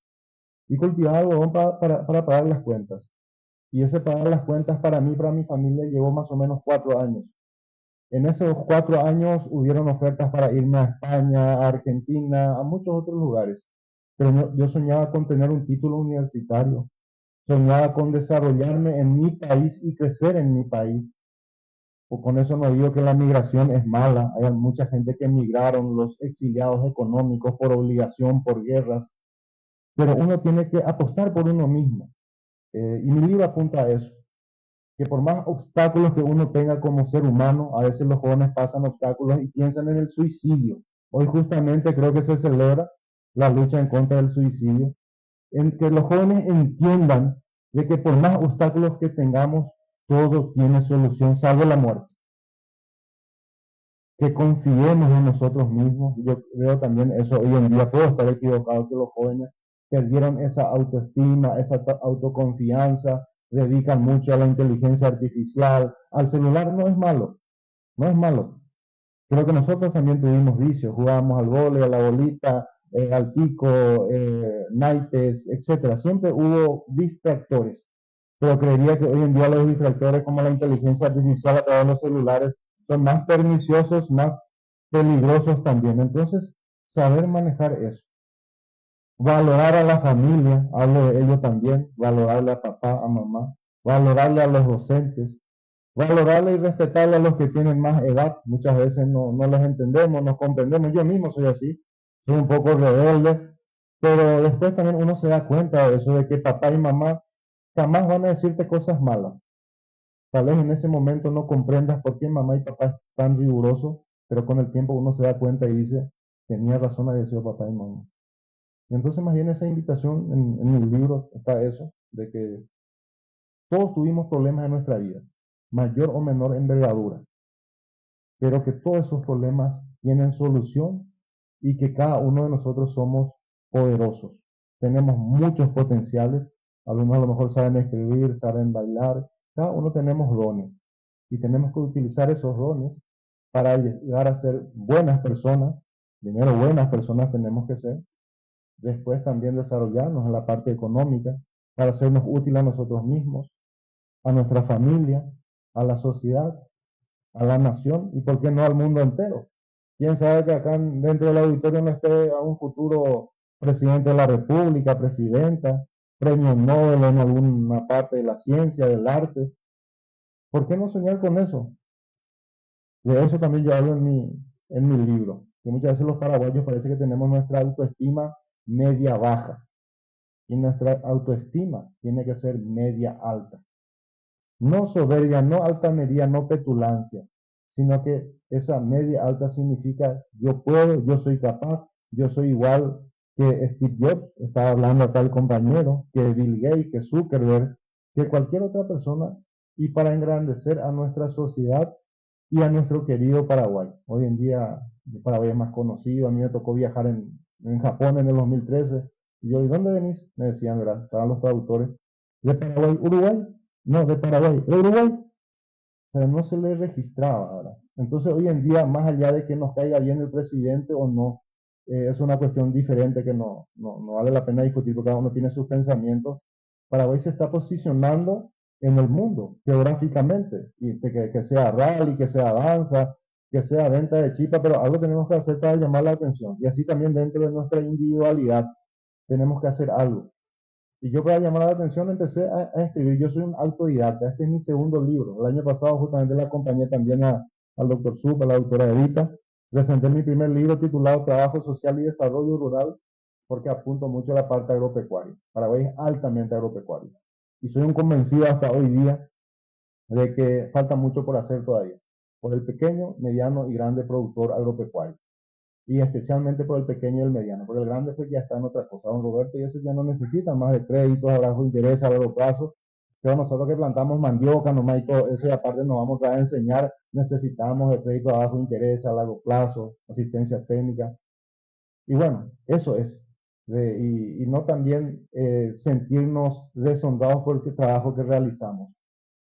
S5: y cultivaba algodón para pagar las cuentas. Y ese pagar las cuentas para mí, para mi familia, llevó más o menos 4 años. En esos 4 años hubieron ofertas para irme a España, a Argentina, a muchos otros lugares. Pero yo soñaba con tener un título universitario, soñaba con desarrollarme en mi país y crecer en mi país. Con eso no digo que la migración es mala, hay mucha gente que emigraron, los exiliados económicos por obligación, por guerras, pero uno tiene que apostar por uno mismo. Y mi libro apunta a eso, que por más obstáculos que uno tenga como ser humano, a veces los jóvenes pasan obstáculos y piensan en el suicidio. Hoy justamente creo que se celebra la lucha en contra del suicidio, en que los jóvenes entiendan de que por más obstáculos que tengamos, todo tiene solución, salvo la muerte. Que confiemos en nosotros mismos. Yo veo también eso hoy en día, puedo estar equivocado, que los jóvenes perdieron esa autoestima, esa autoconfianza, dedican mucho a la inteligencia artificial, al celular. No es malo, no es malo. Creo que nosotros también tuvimos vicios, jugábamos al vóley, a la bolita, al pico, naipes, etcétera. Siempre hubo distractores, pero creería que hoy en día los distractores como la inteligencia artificial a través de los celulares son más perniciosos, más peligrosos también. Entonces, saber manejar eso. Valorar a la familia, hablo de ello también, valorarle a papá, a mamá, valorarle a los docentes, valorarle y respetarle a los que tienen más edad. Muchas veces no les entendemos, no comprendemos. Yo mismo soy así, soy un poco rebelde, pero después también uno se da cuenta de eso, de que papá y mamá jamás van a decirte cosas malas. Tal vez en ese momento no comprendas por qué mamá y papá es tan rigurosos, pero con el tiempo uno se da cuenta y dice, tenía razón haber sido papá y mamá. Y entonces más bien esa invitación en mi libro está eso, de que todos tuvimos problemas en nuestra vida, mayor o menor envergadura, pero que todos esos problemas tienen solución y que cada uno de nosotros somos poderosos. Tenemos muchos potenciales, algunos a lo mejor saben escribir, saben bailar, cada uno tenemos dones y tenemos que utilizar esos dones para llegar a ser buenas personas. Primero, buenas personas tenemos que ser, después también desarrollarnos en la parte económica para hacernos útil a nosotros mismos, a nuestra familia, a la sociedad, a la nación y, por qué no, al mundo entero. Quién sabe que acá dentro del auditorio no esté a un futuro presidente de la República, presidenta, premio Nobel en alguna parte de la ciencia, del arte. ¿Por qué no soñar con eso? De eso también yo hablo en mi libro, que muchas veces los paraguayos parece que tenemos nuestra autoestima media baja y nuestra autoestima tiene que ser media alta. No soberbia, no altanería, no petulancia, sino que esa media alta significa yo puedo, yo soy capaz, yo soy igual que Steve Jobs, estaba hablando acá el compañero, que Bill Gates, que Zuckerberg, que cualquier otra persona, y para engrandecer a nuestra sociedad y a nuestro querido Paraguay. Hoy en día Paraguay es más conocido, a mí me tocó viajar en Japón en el 2013, y yo, ¿y dónde venís? Me decían, ¿verdad? Estaban los traductores, de Paraguay, Uruguay, no, de Paraguay, de Uruguay, o sea, no se le registraba ahora. Entonces hoy en día, más allá de que nos caiga bien el presidente o no, es una cuestión diferente que no vale la pena discutir porque cada uno tiene sus pensamientos. Paraguay se está posicionando en el mundo geográficamente, y que sea rally, que sea danza, que sea venta de chipa, pero algo tenemos que hacer para llamar la atención. Y así también dentro de nuestra individualidad tenemos que hacer algo. Y yo para llamar la atención empecé a escribir. Yo soy un autodidacta. Este es mi segundo libro. El año pasado justamente le acompañé también al doctor Sup, a la doctora Evita. Presenté mi primer libro titulado Trabajo Social y Desarrollo Rural, porque apunto mucho a la parte agropecuaria. Paraguay es altamente agropecuario. Y soy un convencido hasta hoy día de que falta mucho por hacer todavía, por el pequeño, mediano y grande productor agropecuario. Y especialmente por el pequeño y el mediano, porque el grande pues ya está en otra cosa. Don Roberto y eso ya no necesitan más de créditos a bajo interés, a largo plazo, pero nosotros que plantamos mandioca nomás y todo eso, y aparte nos vamos a enseñar, necesitamos de crédito a bajo interés, a largo plazo, asistencia técnica. Y bueno, eso es. Y no también sentirnos deshonrados por el trabajo que realizamos.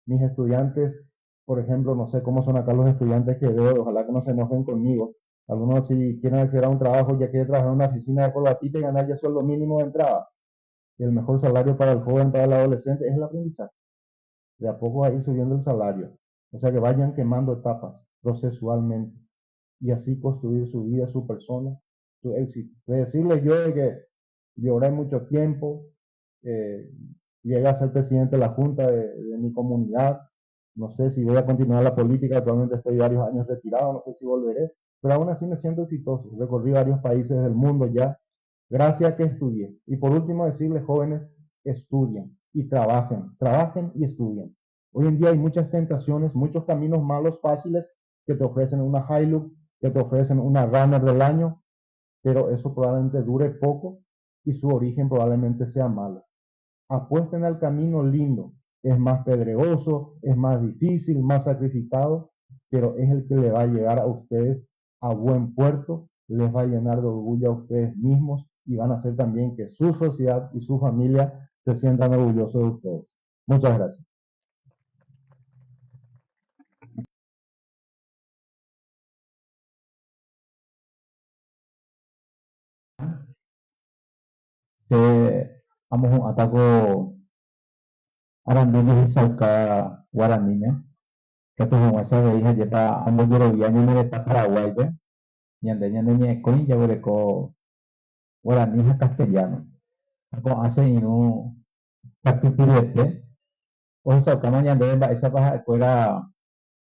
S5: Mis estudiantes, por ejemplo, no sé cómo son acá los estudiantes que veo, ojalá que no se enojen conmigo. Algunos si quieren acceder a un trabajo, ya quieren trabajar en una oficina de corbatita y ganar ya sueldo mínimo de entrada. Y el mejor salario para el joven, para el adolescente, es el aprendizaje. De a poco va a ir subiendo el salario. O sea que vayan quemando etapas procesualmente y así construir su vida, su persona, su éxito. De decirles yo de que lloré mucho tiempo, llegué a ser presidente de la junta de mi comunidad, no sé si voy a continuar la política, actualmente estoy varios años retirado, no sé si volveré, pero aún así me siento exitoso. Recorrí varios países del mundo ya, gracias a que estudié. Y por último decirles, jóvenes, estudien y trabajen, trabajen y estudien. Hoy en día hay muchas tentaciones, muchos caminos malos, fáciles, que te ofrecen una Hilux, que te ofrecen una Runner del año, pero eso probablemente dure poco y su origen probablemente sea malo. apuesten al camino lindo. Es más pedregoso, es más difícil, más sacrificado, pero es el que le va a llegar a ustedes a buen puerto, les va a llenar de orgullo a ustedes mismos y van a hacer también que su sociedad y su familia se sientan orgullosos de ustedes. Muchas gracias.
S3: Amos un ataco arandili sauka guaranime que tu esa de hija ya ando yo ya ni me está Paraguay ve ñande ñe coin ya veré co guaraní castellano ako hace inu capitulete o sauka ñande ba esa baja fuera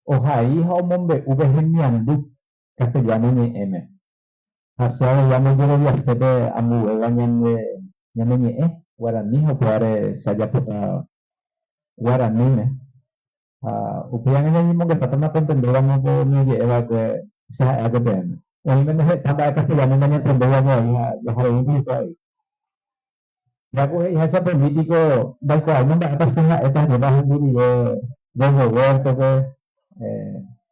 S3: ojai ha mombe ube geniandu castellano ni m hacia ya no yo ya se de amu ñande ñe guaraní o puare saya guaraní upian nya ni mo que patama entender mo ko ni je eva que sa aga ben o ni me tamba castellano nya entender ya hari ini sai ya ko esa político da ko no da ta singa eta de bajo duri de Roberto que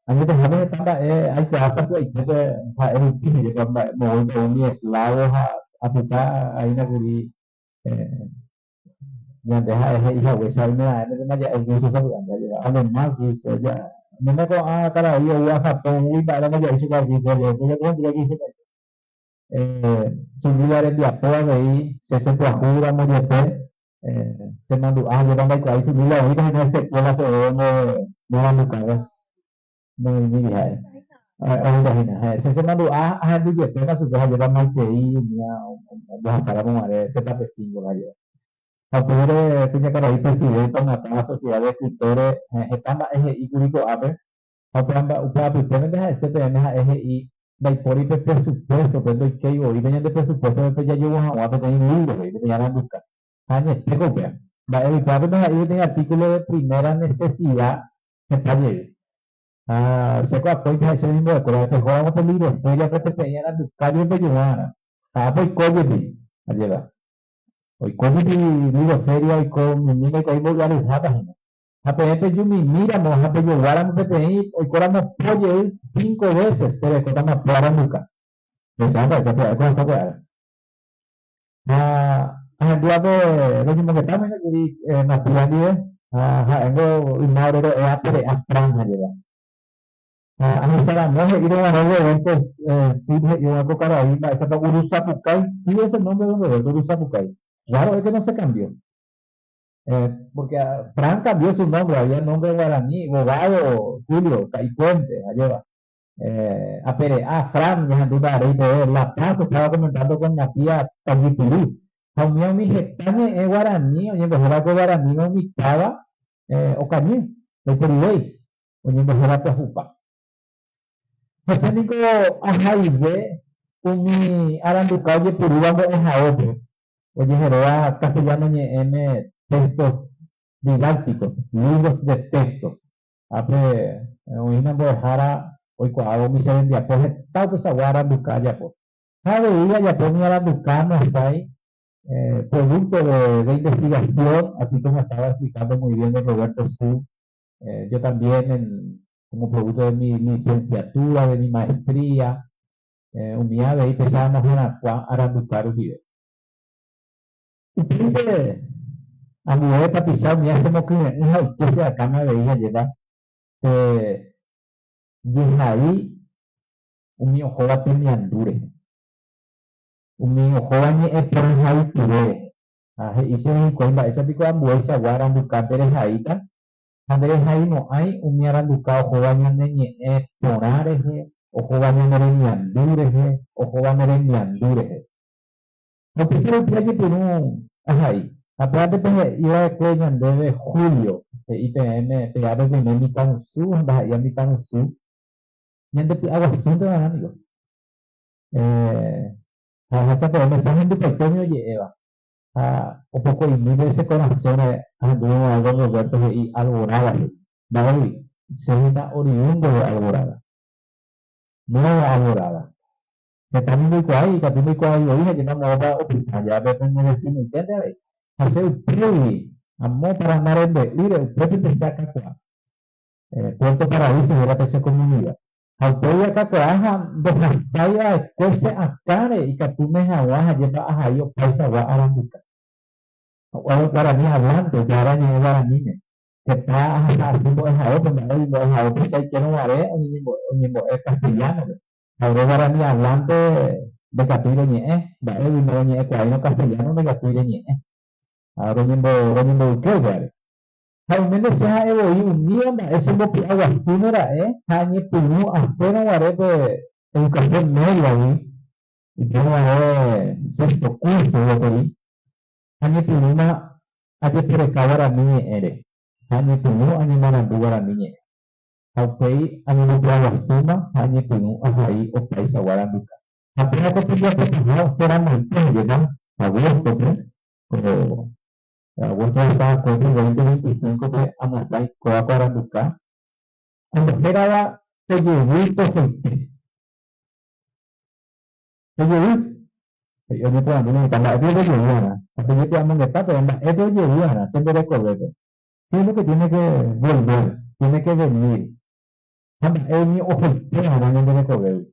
S3: antes de saber tamba hay que hacer pues que ha el tiene de tamba mo ni eslavo aplicar ahí na guri yang deha hija wesal mira ini kan aja itu susah kan ya ada magis aja mana ko kara iyo wa ha to ui para na ya suka di se le ko ko di se sumbiare di apoa dei se jura mo de se mandu ya bamba ko ai subila ui kan se kola se no mandu ka no ni hai dah ini hai se mandu di je pe na su ha ya bamba ke i ya bahasa mo mare se ta pe singo aja Apure punya cara itu sih, itu nggak tahu sosial escritores, estamba eje icurico ape, apamba upapi, temen deja SPM deja eje dai por ipe presupuesto, pero que yo y venía de presupuesto, pero ya yo voy a tener libros, y me llaman buscar. Añe, te copia. Va el papi deja ahí tiene artículo de primera necesidad que está lleno. Se apoya ese mismo de color, que jugamos el libro, fue ya que te tenían a buscar y me llevara. Pues coge, allá. Hoy con mi libro feria y con mi niña que hay lugares jatas. Apenas yo mi mira, mo ape yo guaramo que te hoy coramos pollo 5 veces, pero cortamos para nunca. Me sabe, se puede cosa puede. Dua de lo mismo que también que na pirámide, engo inauguro apre franja ya. Ani sara no se quiere ganar eventos, sí, yo hago cara ahí, esa pa Urusa Pucay, sí es el nombre de Urusa Pucay. Claro, es que no se cambió. Porque Fran cambió su nombre, había nombre guaraní, Bogado, Julio, Caipuente, allá Fran, ya duda de La Paz, estaba comentando con la tía Tangipulú. También mi gestante es guaraní, oye, mejor algo guaraní no mi estaba, o cañé, el Peribey, oye, mejor algo jupa. José Nico, ajaive, mi aranducao de Perú, vamos a otro. Oye, Jeroa castellano M textos didácticos, libros de textos. Apre, una bojara, hoy hago mi serie de apoyo, tal pues aguara buscar ya pues. Cada día ya ponía la buscar, no hay producto de investigación, así como estaba explicando muy bien de Roberto Su. Yo también, como producto de mi licenciatura, de mi maestría, un día de ahí pensábamos en Aranducar un video. Uprinde a mi vez tapizado me hacemos que esa usted se acá me veía llevar desde ahí un mío joda peniandure un mío joda ni es por ahí ture hice mi cuenta esa pico ambuesa guaran buscar peres ahí ta Andrés ahí no hay un mi aran buscado joda ni es porares o joda ni andure o joda ni andure no quisiera que por un ahí aparte pues iba a coñan de julio de IPM pegado de mi tan su anda ya mi tan su y ande agua asunto amigos hasta por el mensaje de pequeño lleva un poco y mil ese corazón anduvo algo Roberto y Alborada David se está oriundo de Alborada no Alborada que también muy cuay, que también muy cuay, yo dije que no me va a opinar, ya depende de si me entiende, hace un previ, amo para andar en ir el propio te saca qua. Puerto Paraíso de la tercera comunidad. Apoya acá coaja de Masaya después a Care y Catume Jaguaja lleva a Jayo Paisa va a Arambuca. Para mí hablando, para mí Guaraní. Que está haciendo esa otra, me digo, esa otra si hay que no haré, o ni es castellano. Ahora para mí hablando de Catire Ñe, vale, y no Ñe, cuadro castellano de Catire Ñe. Ahora ni ¿qué vale? Realmente se ha evoluído un día, eso es lo que hago así, mira, Jañe Punu, hacer un arete de educación media ahí, y yo haré sexto curso, lo que vi. Jañe Punu, hay que precabar a mí, eres. Jañe Punu, hay que a mí, Aupei, hay que precabar Jañe Punu, ahí, o país a Guaranduca. Apenas que tenía que pasar, será muy bien, agosto, pero agosto estaba con el 2025 de Amasai, Coa Guaranduca. Cuando esperaba, te llevó gente. Te llevó. Yo me puedo andar en la de Lleviana. Hasta yo te amo en el pato, es de Lleviana, te veré correcto. ¿Qué es lo que tiene que volver? Tiene que venir. Anda, es mi ojo ahora no debe correr.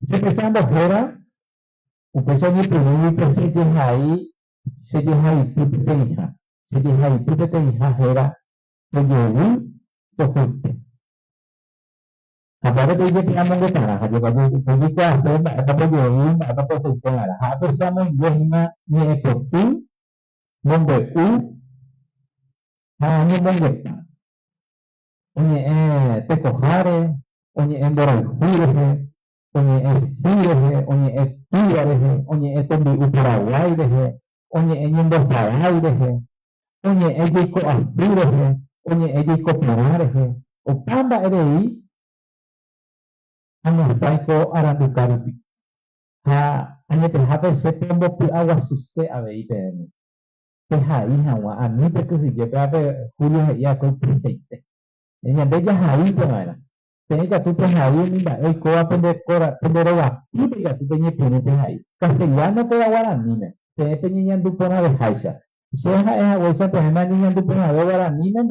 S3: Se empezando fuera, usted se me pregunta si tienes ahí, tú te hija. Si tienes ahí, tú te hija, era, te llevó, tu gente. Aparte que yo te amo de caraja, yo voy a hacer, esta por yo, esta por tu cara. Hapo sama yohina ni ekotu, nombre u, ni mongeta. Oye, te cojare, oye, emborajure, oye, sireje, oye, tuareje, oye, esto mi Paraguay deje, oye, en Embosaray deje, oye, ella co asireje, oye, ella co parareje, o pamba erei, Amasaico Aranducarupi. Hanya terhadap september pi awas susah abe ipen. Tehai hawa ani beku hije abe julio ya ko presente. Enya beja hai pemana. Tenga tu tehai ni ba ko apende kora pendoroga. Ibe tu penye pene tehai. Castellano te guarani me. Te penye nyandu pona de haisa. Seha es agüesa tehama ni nyandu pona de guarani me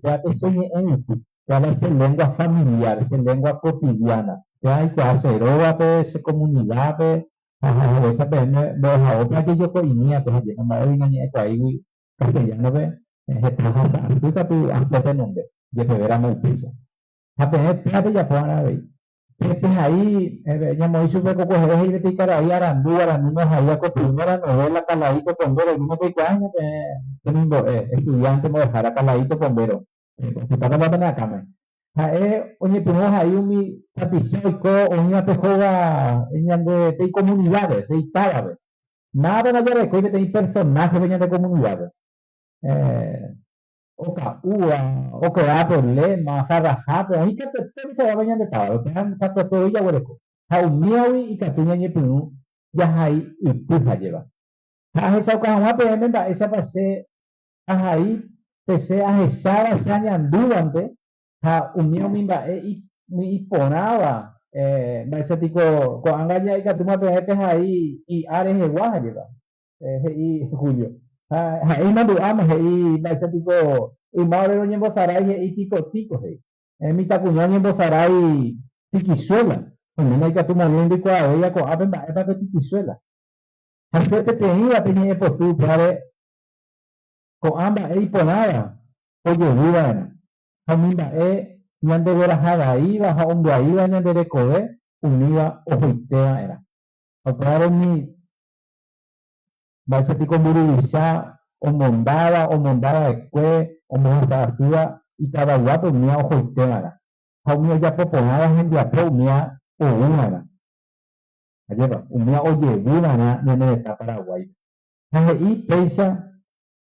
S3: ba te señe en tu. Para ser lengua familiar, ser lengua cotidiana. Ya hay que hacer pues, comunidad, pues, esa pues, a otra que yo coinía, pues, yo no me voy a ir ahí, castellano, pues, así que tú haces nombre, yo te verá muy piso. A pues, espérate, ya puedan ver. Pues ahí, ya me hizo un poco coger y vete cara ahí, arandú, nos ahí acostumbrado a la novela, caladito, bombero, uno que años, estudiante, me dejara caladito, bombero. Porque está la pena acá, me. Oye, tenemos ahí un tapizoico, una pejoga, de comunidades, de árabes. Nada de la que hay personajes venían de comunidades. Oka ua, oka problema, jarrajato, ahí que te se venían de todo, tenían tanto todo ya hueco. Miawi y catuña y pinu, ya hay y puja lleva. Esa oka pero esa pasé, ahí, pese a esa anduante. Umio mimba mi iponaba ese tipo con angaña y que tú me pegaste ahí y ares de guaja lleva y julio ahí no dudamos ahí ese tipo y madre no ñembo saray y tico mi tacuñón ñembo saray tiquizuela no hay que tú moliendo y cuadro ella con apen va esta tiquizuela hace que te iba tenía por tu padre con ambas e iponaba oye viva Hamimba nyande vera haga iba ha ondo iba nyande de koe univa ojoitea era. Claro mi basati con burubisha o mondada de kue o moza suya y cada guapo mía ojoitea era. Hamio ya poponada gente a pro mía o una era. Ayeva, mía oye una na nyande de Paraguay. Haga y peisa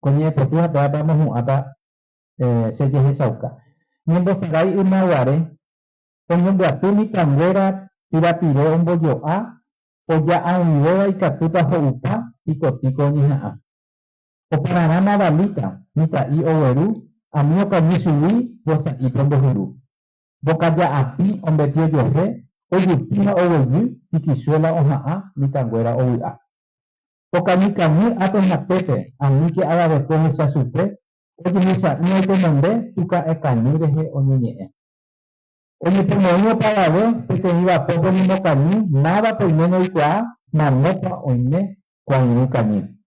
S3: coñe potua ta vamos ata se que sauka. Nyembo sarai una guare, nyembo atumi tanguera, tirapire un bollo a, o ya a un yoga y catuta joupa, tico ni a. O para nada balita, nita y overu, a mí o kamisuwi, bosa y pombo juru. Boca ya a ti, hombre tío yo sé, o yupina o volví, y quisuela o a, mi tanguera o a. Pokani kami ato na pepe, ami que haga después de esa supe, oye misa, no hay que mandé, tu ka e kani deje o niñe. Oye, pero no para ver, que te iba poco ni mo kani, nada por menos y kwa, na mopa oine, cuando kani.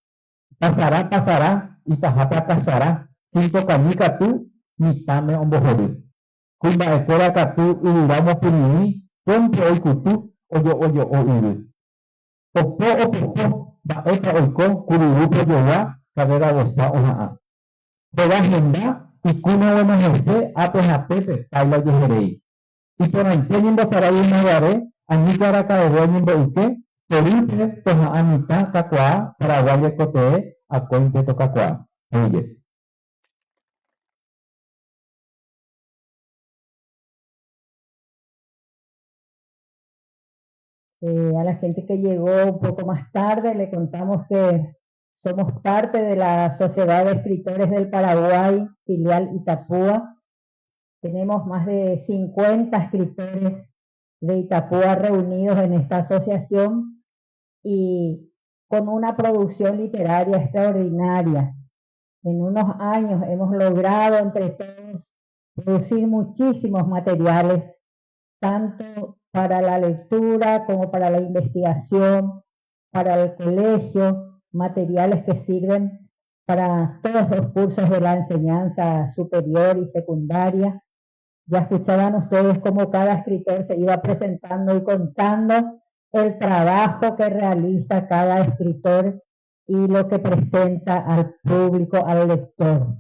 S3: Pasará, y tajapa pasará, sinto kani katu, ni tame ombojoru. Kumba ekora katu, ururamo punini, pompo oikutu, oyo o uru. Opo, baeta oiko, kururupo yowa, carrera goza oja'a. Pega agenda, y kuna buena jose, apenas pepe, paila yejerei. Y por anteño sarai magaré, anikara kaeroa nyimbo uke, toripe, toja'a mitad kakua, paraguaya kote, akointe to kakua. Oye.
S2: A la gente que llegó un poco más tarde, le contamos que somos parte de la Sociedad de Escritores del Paraguay, filial Itapúa. Tenemos más de 50 escritores de Itapúa reunidos en esta asociación y con una producción literaria extraordinaria. En unos años hemos logrado entre todos producir muchísimos materiales, tanto para la lectura como para la investigación, para el colegio, materiales que sirven para todos los cursos de la enseñanza superior y secundaria. Ya escuchaban ustedes cómo cada escritor se iba presentando y contando el trabajo que realiza cada escritor y lo que presenta al público, al lector.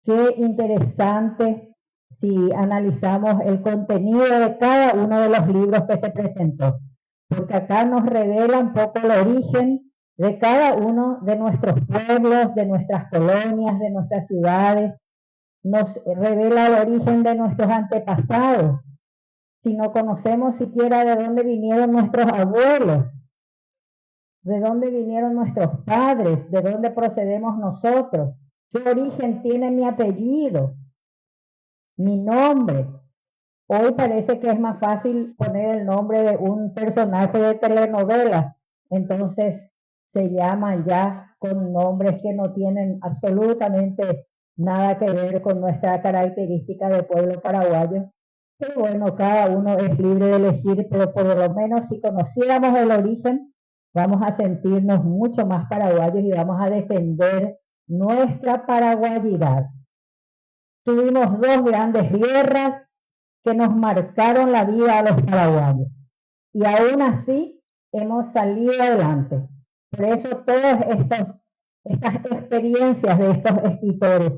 S2: Qué interesante si analizamos el contenido de cada uno de los libros que se presentó, porque acá nos revela un poco el origen de cada uno de nuestros pueblos, de nuestras colonias, de nuestras ciudades, nos revela el origen de nuestros antepasados. Si no conocemos siquiera de dónde vinieron nuestros abuelos, de dónde vinieron nuestros padres, de dónde procedemos nosotros, qué origen tiene mi apellido, mi nombre. Hoy parece que es más fácil poner el nombre de un personaje de telenovela, entonces se llaman ya con nombres que no tienen absolutamente nada que ver con nuestra característica de pueblo paraguayo. Pero bueno, cada uno es libre de elegir, pero por lo menos si conociéramos el origen, vamos a sentirnos mucho más paraguayos y vamos a defender nuestra paraguayidad. Tuvimos dos grandes guerras que nos marcaron la vida a los paraguayos y aún así hemos salido adelante. Por eso todas estas experiencias de estos escritores,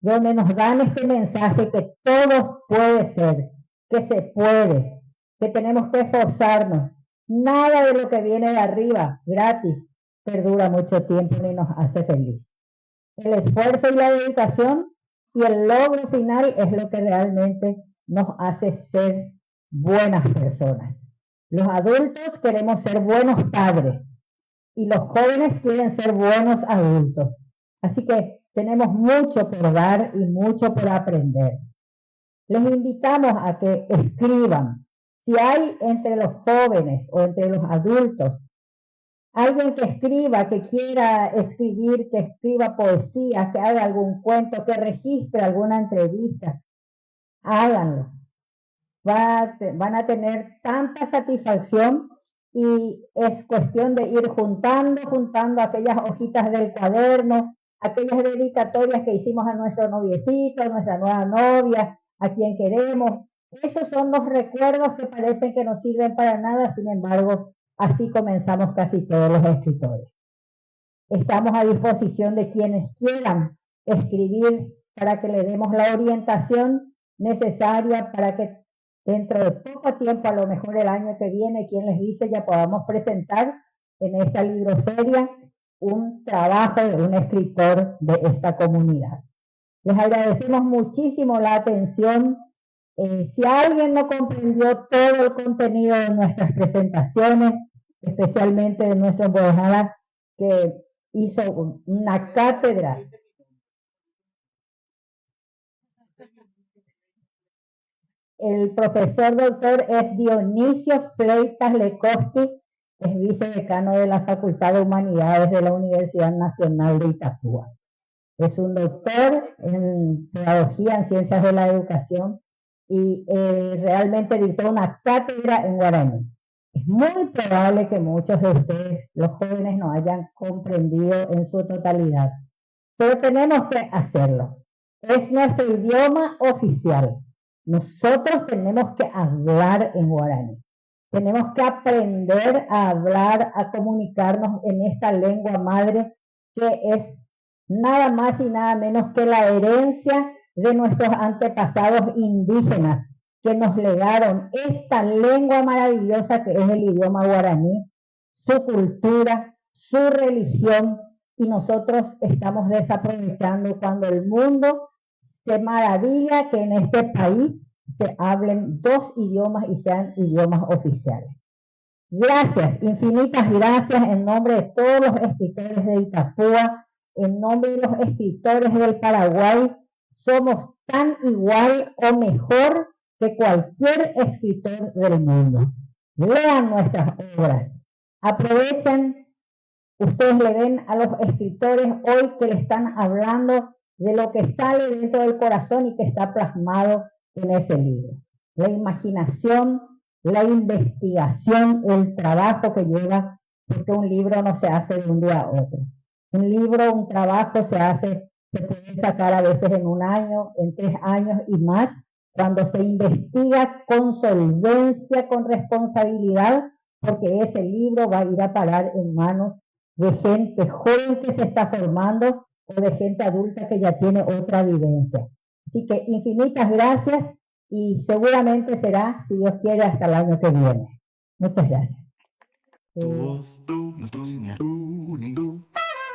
S2: donde nos dan este mensaje que todo puede ser, que se puede, que tenemos que esforzarnos. Nada de lo que viene de arriba, gratis, perdura mucho tiempo ni nos hace feliz. El esfuerzo y la dedicación y el logro final es lo que realmente nos hace ser buenas personas. Los adultos queremos ser buenos padres y los jóvenes quieren ser buenos adultos. Así que tenemos mucho por dar y mucho por aprender. Les invitamos a que escriban. Si hay entre los jóvenes o entre los adultos alguien que escriba, que quiera escribir, que escriba poesía, que haga algún cuento, que registre alguna entrevista, háganlo. Van a tener tanta satisfacción y es cuestión de ir juntando aquellas hojitas del cuaderno, aquellas dedicatorias que hicimos a nuestro noviecito, a nuestra nueva novia, a quien queremos. Esos son los recuerdos que parecen que no sirven para nada, sin embargo, así comenzamos casi todos los escritores. Estamos a disposición de quienes quieran escribir para que le demos la orientación necesaria para que dentro de poco tiempo, a lo mejor el año que viene, quien les dice, ya podamos presentar en esta libroferia un trabajo de un escritor de esta comunidad. Les agradecemos muchísimo la atención. Si alguien no comprendió todo el contenido de nuestras presentaciones, especialmente de nuestro embajada que hizo una cátedra. El profesor doctor es Dionisio Fleitas Lecosti, es vicedecano de la Facultad de Humanidades de la Universidad Nacional de Itapúa. Es un doctor en pedagogía, en ciencias de la educación, y realmente dictó una cátedra en guaraní. Es muy probable que muchos de ustedes, los jóvenes, no hayan comprendido en su totalidad, pero tenemos que hacerlo. Es nuestro idioma oficial. Nosotros tenemos que hablar en guaraní. Tenemos que aprender a hablar, a comunicarnos en esta lengua madre, que es nada más y nada menos que la herencia de nuestros antepasados indígenas, que nos legaron esta lengua maravillosa que es el idioma guaraní, su cultura, su religión, y nosotros estamos desaprovechando cuando el mundo se maravilla que en este país se hablen dos idiomas y sean idiomas oficiales. Gracias, infinitas gracias en nombre de todos los escritores de Itapúa, en nombre de los escritores del Paraguay. Somos tan igual o mejor que cualquier escritor del mundo. Lean nuestras obras, aprovechen, ustedes le ven a los escritores hoy que le están hablando de lo que sale dentro del corazón y que está plasmado en ese libro. La imaginación, la investigación, el trabajo que lleva, porque un libro no se hace de un día a otro. Un libro, un trabajo se puede sacar a veces en 1 año, en 3 años y más, cuando se investiga con solvencia, con responsabilidad, porque ese libro va a ir a parar en manos de gente joven que se está formando o de gente adulta que ya tiene otra vivencia. Así que infinitas gracias y seguramente será, si Dios quiere, hasta el año que viene. Muchas gracias.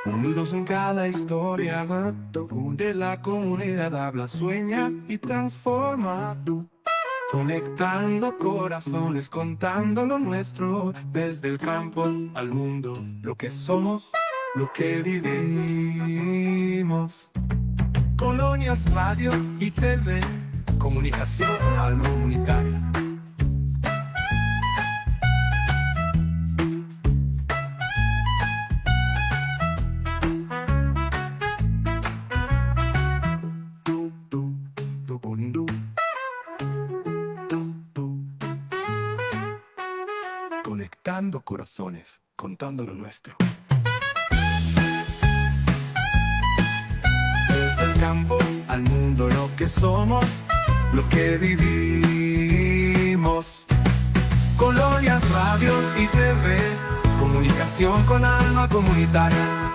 S6: Unidos en cada historia, donde la comunidad habla, sueña y transforma. Conectando corazones, contando lo nuestro, desde el campo al mundo, lo que somos, lo que vivimos. Colonias, radio y TV, comunicación alma comunitaria. Conectando corazones, contando lo nuestro. Desde el campo al mundo, lo que somos, lo que vivimos. Colonias, radio y TV, comunicación con alma comunitaria.